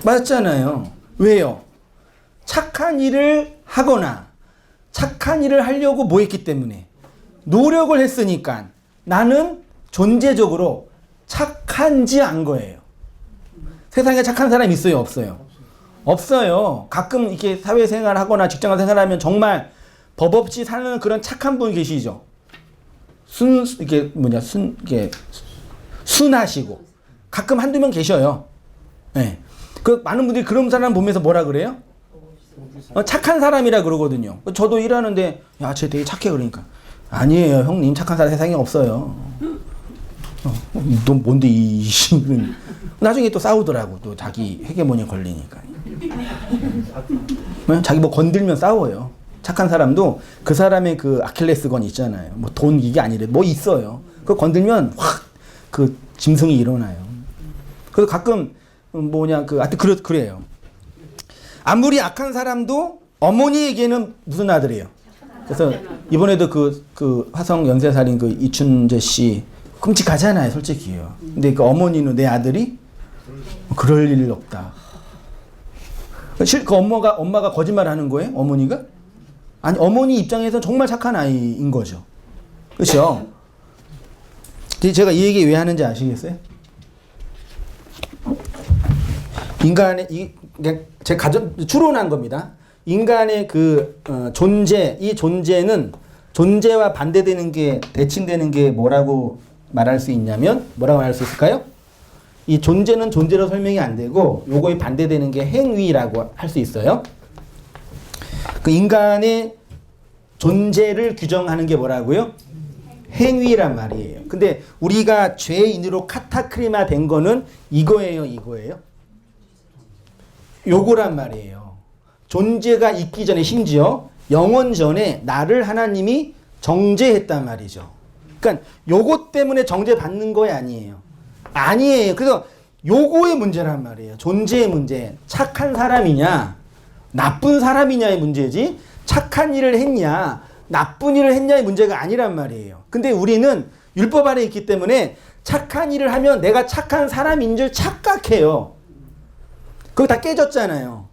S1: 맞잖아요. 왜요? 착한 일을 하거나 착한 일을 하려고 뭐 했기 때문에 노력을 했으니까 나는 존재적으로 착한지 안 거예요. 세상에 착한 사람 있어요? 없어요? 없어요. 가끔 이렇게 사회생활 하거나 직장 생활하면 정말 법 없이 사는 그런 착한 분 계시죠? 이게 순하시고 가끔 한두 명 계셔요. 네. 그 많은 분들이 그런 사람 보면서 뭐라 그래요? 착한 사람이라 그러거든요. 저도 일하는데 야, 쟤 되게 착해 그러니까 아니에요, 형님. 착한 사람 세상에 없어요. 너 뭔데 이 나중에 또 싸우더라고. 또 자기 헤게모니 걸리니까. 자기 뭐 건들면 싸워요. 착한 사람도 그 사람의 그 아킬레스건 있잖아요. 뭐 돈 이게 아니래. 뭐 있어요. 그거 건들면 확 그 짐승이 일어나요. 그래서 가끔 하여튼 그래요. 아무리 악한 사람도 어머니에게는 무슨 아들이에요? 그래서 이번에도 그 화성 연쇄살인 그 이춘재 씨 끔찍하잖아요, 솔직히요. 근데 그 어머니는 내 아들이 그럴 일 없다. 그 엄마가 거짓말하는 거예요? 어머니가? 아니, 어머니 입장에서 정말 착한 아이인 거죠. 그렇죠? 제가 이 얘기 왜 하는지 아시겠어요? 인간의 제가 추론한 겁니다. 인간의 존재, 이 존재는 존재와 반대되는 게 대칭되는 게 뭐라고 말할 수 있냐면 뭐라고 말할 수 있을까요? 이 존재는 존재로 설명이 안 되고 요거에 반대되는 게 행위라고 할 수 있어요. 그 인간의 존재를 규정하는 게 뭐라고요? 행위란 말이에요. 근데 우리가 죄인으로 카타크리마 된 거는 이거예요. 요거란 말이에요. 존재가 있기 전에 심지어 영원 전에 나를 하나님이 정죄했단 말이죠. 그러니까 요거 때문에 정죄받는 거 아니에요. 아니에요. 그래서 요거의 문제란 말이에요. 존재의 문제. 착한 사람이냐 나쁜 사람이냐의 문제지 착한 일을 했냐 나쁜 일을 했냐의 문제가 아니란 말이에요. 근데 우리는 율법 아래 있기 때문에 착한 일을 하면 내가 착한 사람인 줄 착각해요. 그거 다 깨졌잖아요.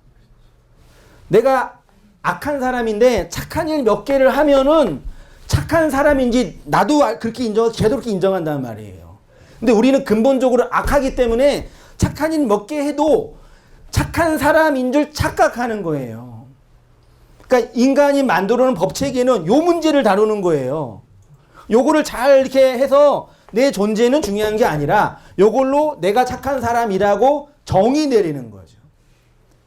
S1: 내가 악한 사람인데 착한 일 몇 개를 하면은 착한 사람인지 나도 그렇게 쟤도 그렇게 인정한다는 말이에요. 근데 우리는 근본적으로 악하기 때문에 착한 일 몇 개 해도 착한 사람인 줄 착각하는 거예요. 그러니까 인간이 만들어 놓은 법 체계는 요 문제를 다루는 거예요. 요거를 잘 이렇게 해서 내 존재는 중요한 게 아니라 요걸로 내가 착한 사람이라고 정의 내리는 거죠.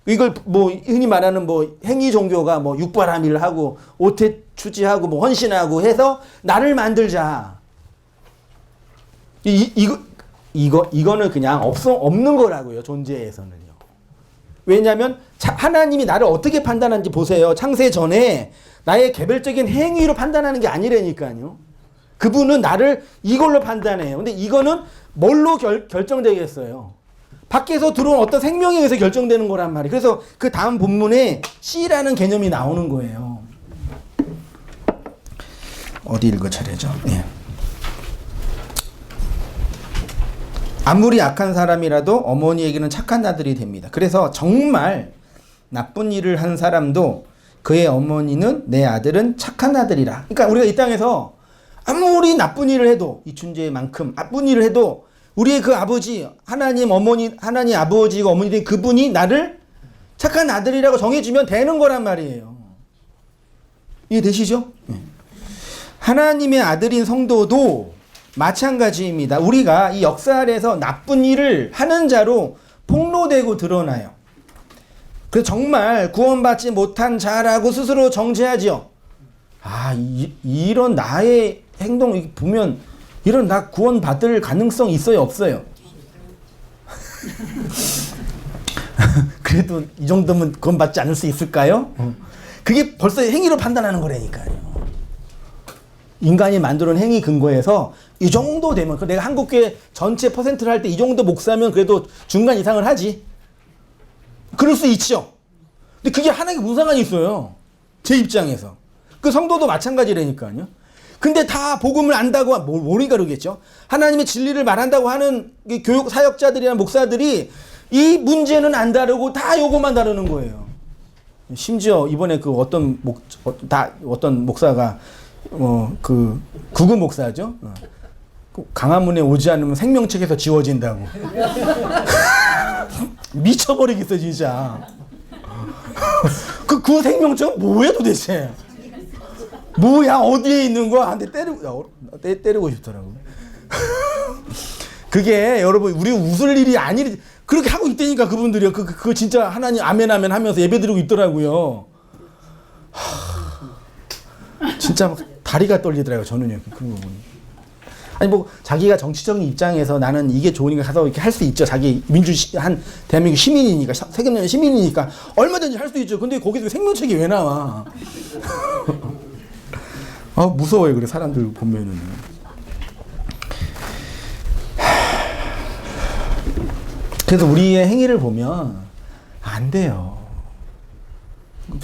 S1: 이걸 뭐 흔히 말하는 뭐 행위 종교가 뭐 육바라밀 하고 오태 추지하고 뭐 헌신하고 해서 나를 만들자. 이거는 그냥 없는 거라고요. 존재에서는요. 왜냐하면 하나님이 나를 어떻게 판단하는지 보세요. 창세 전에 나의 개별적인 행위로 판단하는 게 아니라니까요. 그분은 나를 이걸로 판단해요. 근데 이거는 뭘로 결정되겠어요? 밖에서 들어온 어떤 생명에 의해서 결정되는 거란 말이에요. 그래서 그 다음 본문에 씨라는 개념이 나오는 거예요. 어디 읽어 차례죠? 예. 아무리 악한 사람이라도 어머니에게는 착한 아들이 됩니다. 그래서 정말 나쁜 일을 한 사람도 그의 어머니는 내 아들은 착한 아들이라. 그러니까 우리가 이 땅에서 아무리 나쁜 일을 해도 이춘재만큼 나쁜 일을 해도 우리의 그 아버지 하나님 어머니 하나님 아버지가 어머니 된 그분이 나를 착한 아들이라고 정해주면 되는 거란 말이에요. 이해되시죠? 하나님의 아들인 성도도 마찬가지입니다. 우리가 이 역사 아래에서 나쁜 일을 하는 자로 폭로되고 드러나요. 그래서 정말 구원받지 못한 자라고 스스로 정죄하지요. 이런 나의 행동 보면 이런 나 구원받을 가능성 있어요, 없어요? 그래도 이 정도면 구원받지 않을 수 있을까요? 그게 벌써 행위로 판단하는 거라니까요. 인간이 만들어낸 행위 근거에서 이 정도 되면 내가 한국교회 전체 퍼센트를 할 때 이 정도 목사면 그래도 중간 이상을 하지. 그럴 수 있죠. 근데 그게 하나님께 무슨 상관이 있어요. 제 입장에서. 그 성도도 마찬가지라니까요. 근데 다 복음을 안다고 모르니까 그러겠죠. 하나님의 진리를 말한다고 하는 교육 사역자들이나 목사들이 이 문제는 안 다루고 다 요거만 다루는 거예요. 심지어 이번에 그 어떤 목사가 그 구구 목사죠. 강화문에 오지 않으면 생명책에서 지워진다고. 미쳐버리겠어 진짜. 그 생명책은 뭐야 도대체? 뭐야 어디에 있는 거야? 한대 때리고 싶더라고. 그게 여러분 우리 웃을 일이 아니 그렇게 하고 있다니까 그분들이요. 그거 진짜 하나님 아멘 아멘 하면서 예배드리고 있더라고요. 진짜 막 다리가 떨리더라고요. 저는요. 그런 거 보니. 아니 뭐 자기가 정치적인 입장에서 나는 이게 좋으니까 가서 이렇게 할 수 있죠. 자기 대한민국 시민이니까 세계는 시민이니까 얼마든지 할 수 있죠. 근데 거기서 생명책이 왜 나와? 무서워요. 그래 사람들 보면은. 그래서 우리의 행위를 보면 안 돼요.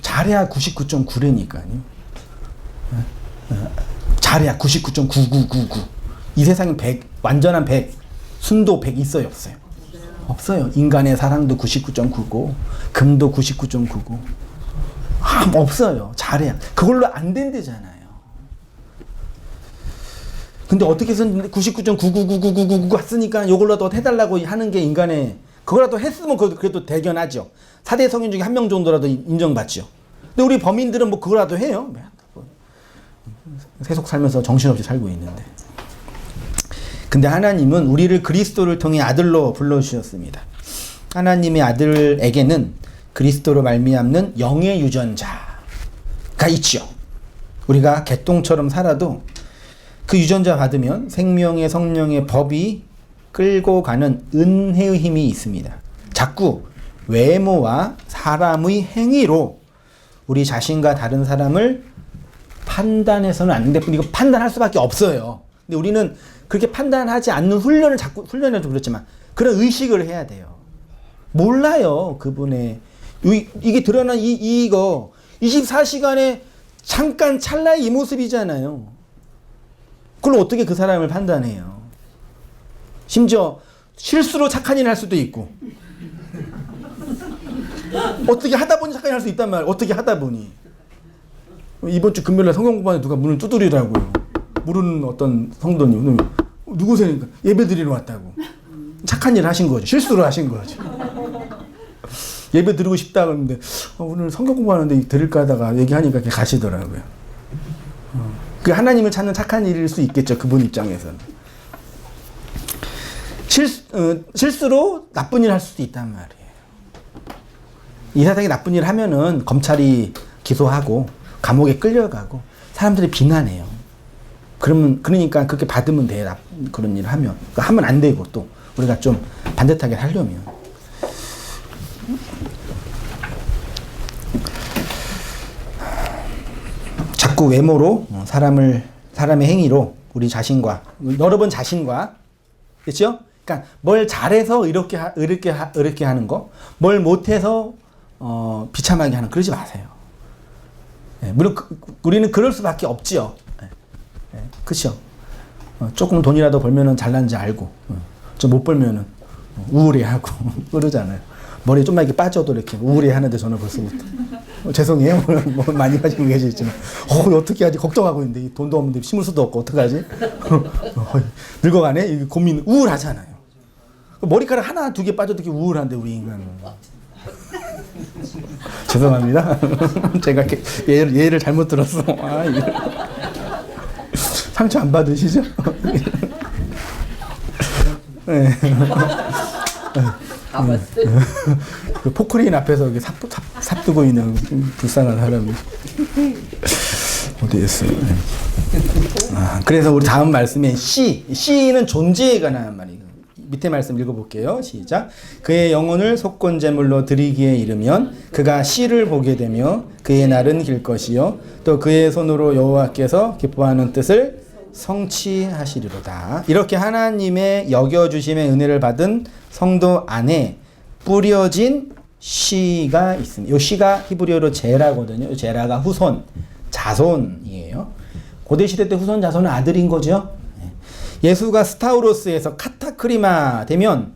S1: 잘해야 99.9라니까요. 잘해야 99.9999. 이 세상에 100, 완전한 100, 순도 100 있어요, 없어요? 없어요. 인간의 사랑도 99.99, 금도 99.99. 없어요. 잘해야. 그걸로 안 된대잖아요. 근데 어떻게 해서는 99.9999999 했으니까 이걸로도 해달라고 하는 게 인간의, 그거라도 했으면 그래도 대견하죠. 4대 성인 중에 한 명 정도라도 인정받죠. 근데 우리 범인들은 뭐 그거라도 해요. 세속 살면서 정신없이 살고 있는데. 근데 하나님은 우리를 그리스도를 통해 아들로 불러주셨습니다. 하나님의 아들에게는 그리스도로 말미암는 영의 유전자가 있죠. 우리가 개똥처럼 살아도 그 유전자 받으면 생명의 성령의 법이 끌고 가는 은혜의 힘이 있습니다. 자꾸 외모와 사람의 행위로 우리 자신과 다른 사람을 판단해서는 안 되는데 이거 판단할 수밖에 없어요. 근데 우리는 그렇게 판단하지 않는 훈련을 그렇지만 그런 의식을 해야 돼요. 몰라요. 그분의 이게 드러난 이거 24시간에 잠깐 찰나의 이 모습이잖아요. 그걸 어떻게 그 사람을 판단해요? 심지어 실수로 착한 일을 할 수도 있고 어떻게 하다 보니 착한 일을 할 수 있단 말이에요. 어떻게 하다 보니 이번 주 금요일날 성경 공부하는데 누가 문을 두드리라고요. 모르는 어떤 성도님 누구세요? 예배 드리러 왔다고. 착한 일을 하신 거죠. 실수를 하신 거죠. 예배 드리고 싶다 그러는데 오늘 성경 공부하는데 드릴까 하다가 얘기하니까 이렇게 가시더라고요. 그 하나님을 찾는 착한 일일 수 있겠죠. 그분 입장에서는. 실수로 나쁜 일을 할 수도 있단 말이에요. 이 세상에 나쁜 일을 하면은 검찰이 기소하고 감옥에 끌려가고 사람들이 비난해요. 그러니까 그렇게 받으면 돼. 그런 일을 하면. 그러니까 하면 안 되고 또 우리가 좀 반듯하게 하려면. 자꾸 외모로 사람의 행위로 우리 자신과 여러분 자신과 그렇죠? 그러니까 뭘 잘해서 이렇게 하는 거, 뭘 못해서 비참하게 하는 그러지 마세요. 물론 우리는 그럴 수밖에 없지요. 그렇죠? 조금 돈이라도 벌면은 잘난지 알고 좀 못 벌면은 우울해하고 그러잖아요. 머리 좀만 이렇게 빠져도 이렇게 우울해하는데 저는 벌써부터 죄송해요. 뭐 많이 가지고 계시지만 어떻게 하지 걱정하고 있는데 돈도 없는데 심을 수도 없고 어떡하지? 늙어가네. 이게 고민 우울하잖아요. 머리카락 하나 두 개 빠져도 이렇게 우울한데 우리 인간은. 죄송합니다. 제가 예를 잘못 들었어. 상처 안 받으시죠? 네. 그 포크레인 앞에서 이렇게 삽두고 있는 불쌍한 사람이 어디 있어요? 그래서 우리 다음 말씀에 씨는 존재에 관한 말이에요. 밑에 말씀 읽어볼게요. 시작. 그의 영혼을 속건제물로 드리기에 이르면 그가 씨를 보게 되며 그의 날은 길 것이요 또 그의 손으로 여호와께서 기뻐하는 뜻을 성취하시리로다. 이렇게 하나님의 여겨주심의 은혜를 받은 성도 안에 뿌려진 씨가 있습니다. 이 씨가 히브리어로 제라거든요. 제라가 후손, 자손이에요. 고대시대 때 후손, 자손은 아들인 거죠. 예수가 스타우로스에서 카타크리마 되면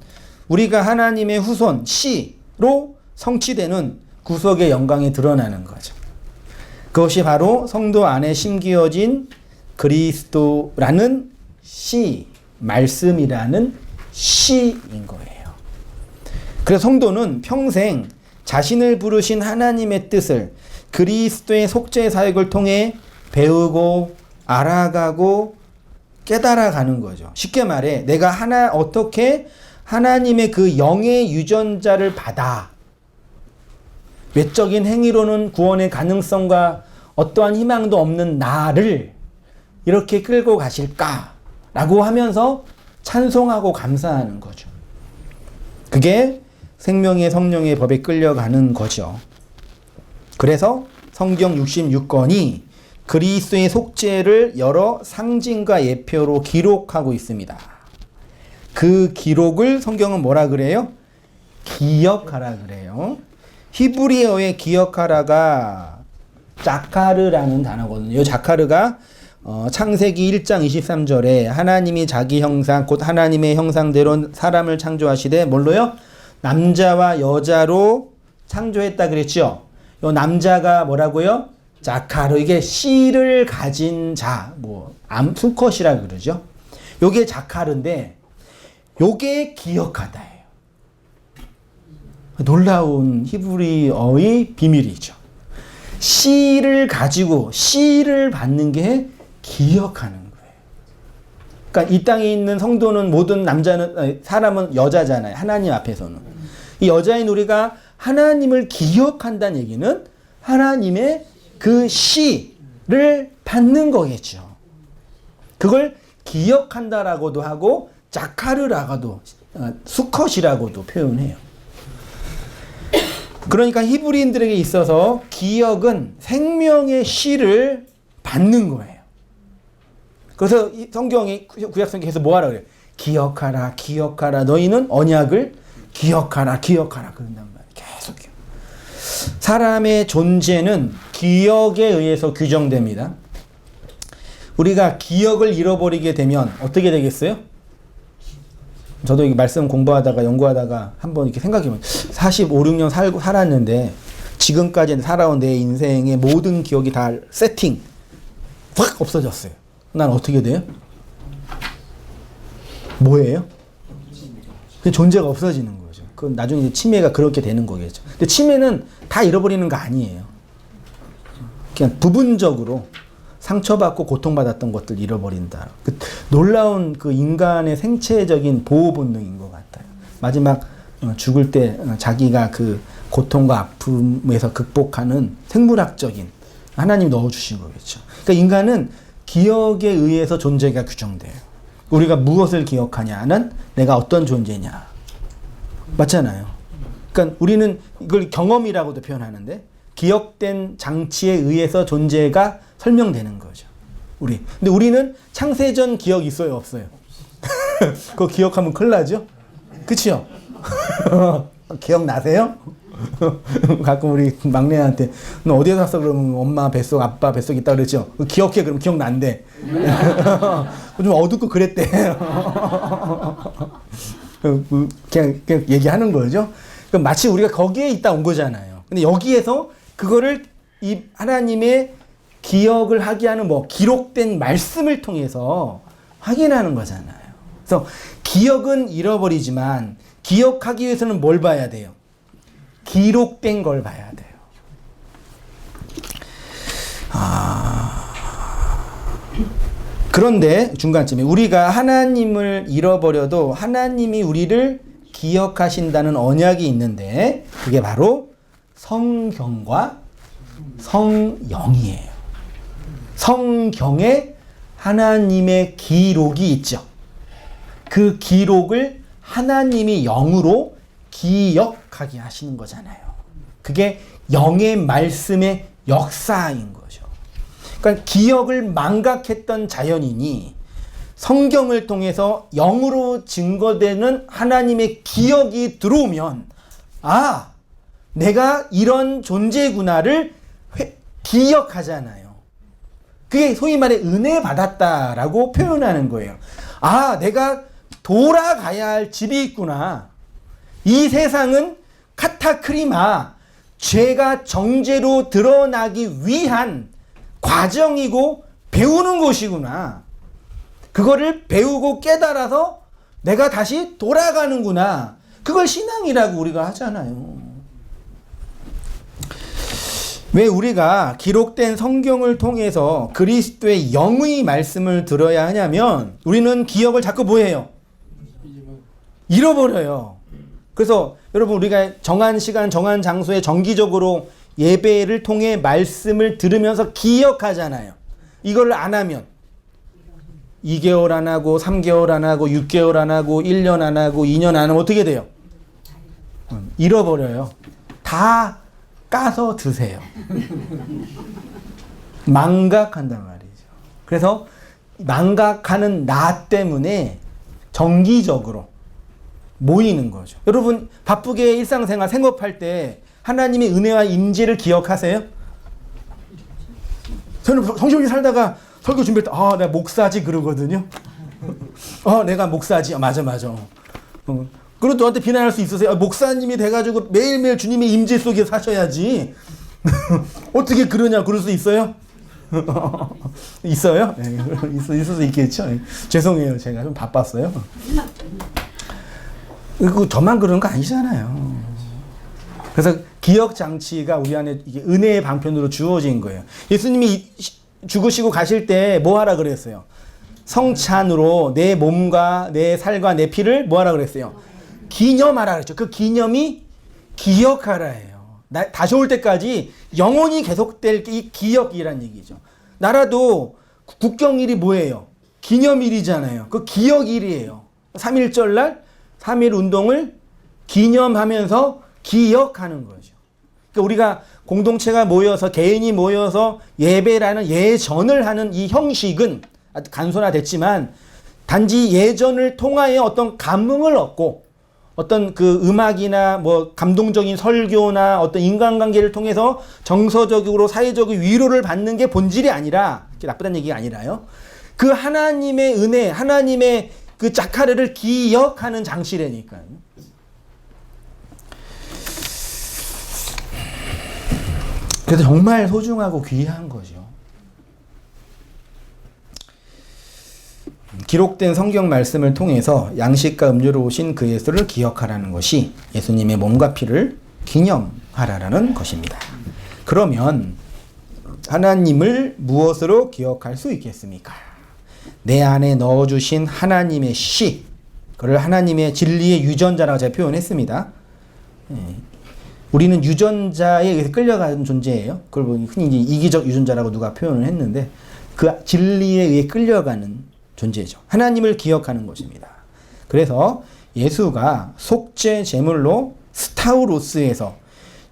S1: 우리가 하나님의 후손, 씨로 성취되는 구속의 영광이 드러나는 거죠. 그것이 바로 성도 안에 심기어진 그리스도라는 씨, 말씀이라는 씨인 거예요. 그래서 성도는 평생 자신을 부르신 하나님의 뜻을 그리스도의 속죄 사역을 통해 배우고 알아가고 깨달아가는 거죠. 쉽게 말해 내가 어떻게 하나님의 그 영의 유전자를 받아 외적인 행위로는 구원의 가능성과 어떠한 희망도 없는 나를 이렇게 끌고 가실까라고 하면서 찬송하고 감사하는 거죠. 그게 생명의 성령의 법에 끌려가는 거죠. 그래서 성경 66권이 그리스도의 속죄를 여러 상징과 예표로 기록하고 있습니다. 그 기록을 성경은 뭐라 그래요? 기억하라 그래요. 히브리어의 기억하라가 자카르라는 단어거든요. 이 자카르가 창세기 1장 23절에 하나님이 자기 형상 곧 하나님의 형상대로 사람을 창조하시되 뭘로요? 남자와 여자로 창조했다 그랬죠. 이 남자가 뭐라고요? 자카르. 이게 씨를 가진 자, 수컷이라 그러죠. 요게 자카르인데 요게 기억하다예요. 놀라운 히브리어의 비밀이죠. 씨를 가지고 씨를 받는 게 기억하는 거예요. 그러니까 이 땅에 있는 성도는 모든 사람은 여자잖아요. 하나님 앞에서는. 이 여자인 우리가 하나님을 기억한다는 얘기는 하나님의 그 씨를 받는 거겠죠. 그걸 기억한다라고도 하고 자카르라고도 수컷이라고도 표현해요. 그러니까 히브리인들에게 있어서 기억은 생명의 씨를 받는 거예요. 그래서 이 성경이 구약성경에서 뭐하라 그래요? 기억하라, 기억하라. 너희는 언약을 기억하라, 기억하라. 그런단 말이에요. 계속요. 사람의 존재는 기억에 의해서 규정됩니다. 우리가 기억을 잃어버리게 되면 어떻게 되겠어요? 저도 이 말씀 공부하다가 연구하다가 한번 이렇게 생각해보면 45, 6년 살았는데 지금까지 살아온 내 인생의 모든 기억이 다 세팅 확 없어졌어요. 난 어떻게 돼요? 뭐예요? 그 존재가 없어지는 거죠. 그 나중에 이제 치매가 그렇게 되는 거겠죠. 근데 치매는 다 잃어버리는 거 아니에요. 그냥 부분적으로 상처받고 고통받았던 것들 잃어버린다. 그 놀라운 그 인간의 생체적인 보호 본능인 것 같아요. 마지막 죽을 때 자기가 그 고통과 아픔에서 극복하는 생물학적인 하나님이 넣어주신 거겠죠. 그러니까 인간은 기억에 의해서 존재가 규정돼요. 우리가 무엇을 기억하냐는 내가 어떤 존재냐. 맞잖아요. 그러니까 우리는 이걸 경험이라고도 표현하는데 기억된 장치에 의해서 존재가 설명되는 거죠. 근데 우리는 창세전 기억 있어요, 없어요? 그거 기억하면 큰일 나죠? 그치요? 기억나세요? 가끔 우리 막내한테 너 어디에 샀어? 그러면 엄마 뱃속 아빠 뱃속 있다 그랬죠. 기억해. 그럼 기억난대. 좀 어둡고 그랬대. 그냥 얘기하는 거죠. 마치 우리가 거기에 있다 온 거잖아요. 근데 여기에서 그거를 이 하나님의 기억을 하게 하는 뭐 기록된 말씀을 통해서 확인하는 거잖아요. 그래서 기억은 잃어버리지만 기억하기 위해서는 뭘 봐야 돼요? 기록된 걸 봐야 돼요. 그런데 중간쯤에 우리가 하나님을 잃어버려도 하나님이 우리를 기억하신다는 언약이 있는데 그게 바로 성경과 성령이에요. 성경에 하나님의 기록이 있죠. 그 기록을 하나님이 영으로 기억하게 하시는 거잖아요. 그게 영의 말씀의 역사인 거죠. 그러니까 기억을 망각했던 자연인이 성경을 통해서 영으로 증거되는 하나님의 기억이 들어오면 아, 내가 이런 존재구나를 기억하잖아요. 그게 소위 말해 은혜 받았다라고 표현하는 거예요. 아, 내가 돌아가야 할 집이 있구나. 이 세상은 카타크리마, 죄가 정죄로 드러나기 위한 과정이고 배우는 곳이구나. 그거를 배우고 깨달아서 내가 다시 돌아가는구나. 그걸 신앙이라고 우리가 하잖아요. 왜 우리가 기록된 성경을 통해서 그리스도의 영의 말씀을 들어야 하냐면 우리는 기억을 자꾸 뭐해요? 잃어버려요. 그래서 여러분 우리가 정한 시간 정한 장소에 정기적으로 예배를 통해 말씀을 들으면서 기억하잖아요. 이걸 안 하면 2개월 안 하고 3개월 안 하고 6개월 안 하고 1년 안 하고 2년 안 하면 어떻게 돼요? 잃어버려요. 다 까서 드세요. 망각한단 말이죠. 그래서 망각하는 나 때문에 정기적으로 모이는 거죠. 여러분 바쁘게 일상생활 생업할 때 하나님의 은혜와 임재를 기억하세요? 저는 정신없이 살다가 설교 준비할 때 아, 내가 목사지 그러거든요. 내가 목사지. 맞아. 그리고 너한테 비난할 수 있으세요? 목사님이 돼가지고 매일매일 주님의 임재 속에 사셔야지. 어떻게 그러냐 그럴 수 있어요? 있어요? 네, 있을 수 있겠죠. 죄송해요. 제가 좀 바빴어요. 그리고 저만 그런 거 아니잖아요. 그래서 기억 장치가 우리 안에 이게 은혜의 방편으로 주어진 거예요. 예수님이 죽으시고 가실 때 뭐 하라 그랬어요? 성찬으로 내 몸과 내 살과 내 피를 뭐 하라 그랬어요? 기념하라 그랬죠. 그 기념이 기억하라예요. 다시 올 때까지 영원히 계속될 이 기억이란 얘기죠. 나라도 국경일이 뭐예요? 기념일이잖아요. 그 기억일이에요. 3.1절 날 3.1 운동을 기념하면서 기억하는 거죠. 그러니까 우리가 공동체가 모여서 개인이 모여서 예배라는 예전을 하는 이 형식은 아주 간소화됐지만 단지 예전을 통하여 어떤 감흥을 얻고 어떤 그 음악이나 뭐 감동적인 설교나 어떤 인간관계를 통해서 정서적으로 사회적인 위로를 받는 게 본질이 아니라 나쁘다는 얘기가 아니라요. 그 하나님의 은혜, 하나님의 그 자카르를 기억하는 장치라니까요. 그래서 정말 소중하고 귀한 거죠. 기록된 성경 말씀을 통해서 양식과 음료로 오신 그 예수를 기억하라는 것이 예수님의 몸과 피를 기념하라는 것입니다. 그러면 하나님을 무엇으로 기억할 수 있겠습니까? 내 안에 넣어주신 하나님의 씨, 그를 하나님의 진리의 유전자라고 제가 표현했습니다. 우리는 유전자에 의해서 끌려가는 존재예요. 그걸 흔히 이제 이기적 유전자라고 누가 표현을 했는데 그 진리에 의해 끌려가는 존재죠. 하나님을 기억하는 것입니다. 그래서 예수가 속죄 제물로 스타우로스에서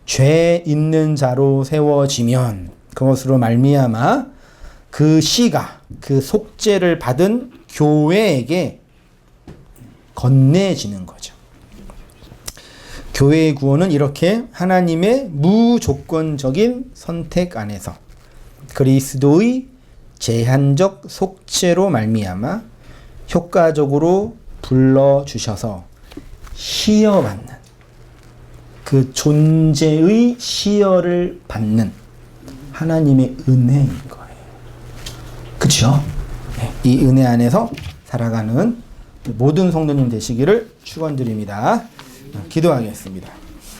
S1: 죄 있는 자로 세워지면 그것으로 말미암아 그 씨가 그 속죄를 받은 교회에게 건네지는 거죠. 교회의 구원은 이렇게 하나님의 무조건적인 선택 안에서 그리스도의 제한적 속죄로 말미암아 효과적으로 불러주셔서 시여받는, 그 존재의 시여를 받는 하나님의 은혜인 거예요. 그렇죠? 네, 이 은혜 안에서 살아가는 모든 성도님 되시기를 축원드립니다. 기도하겠습니다.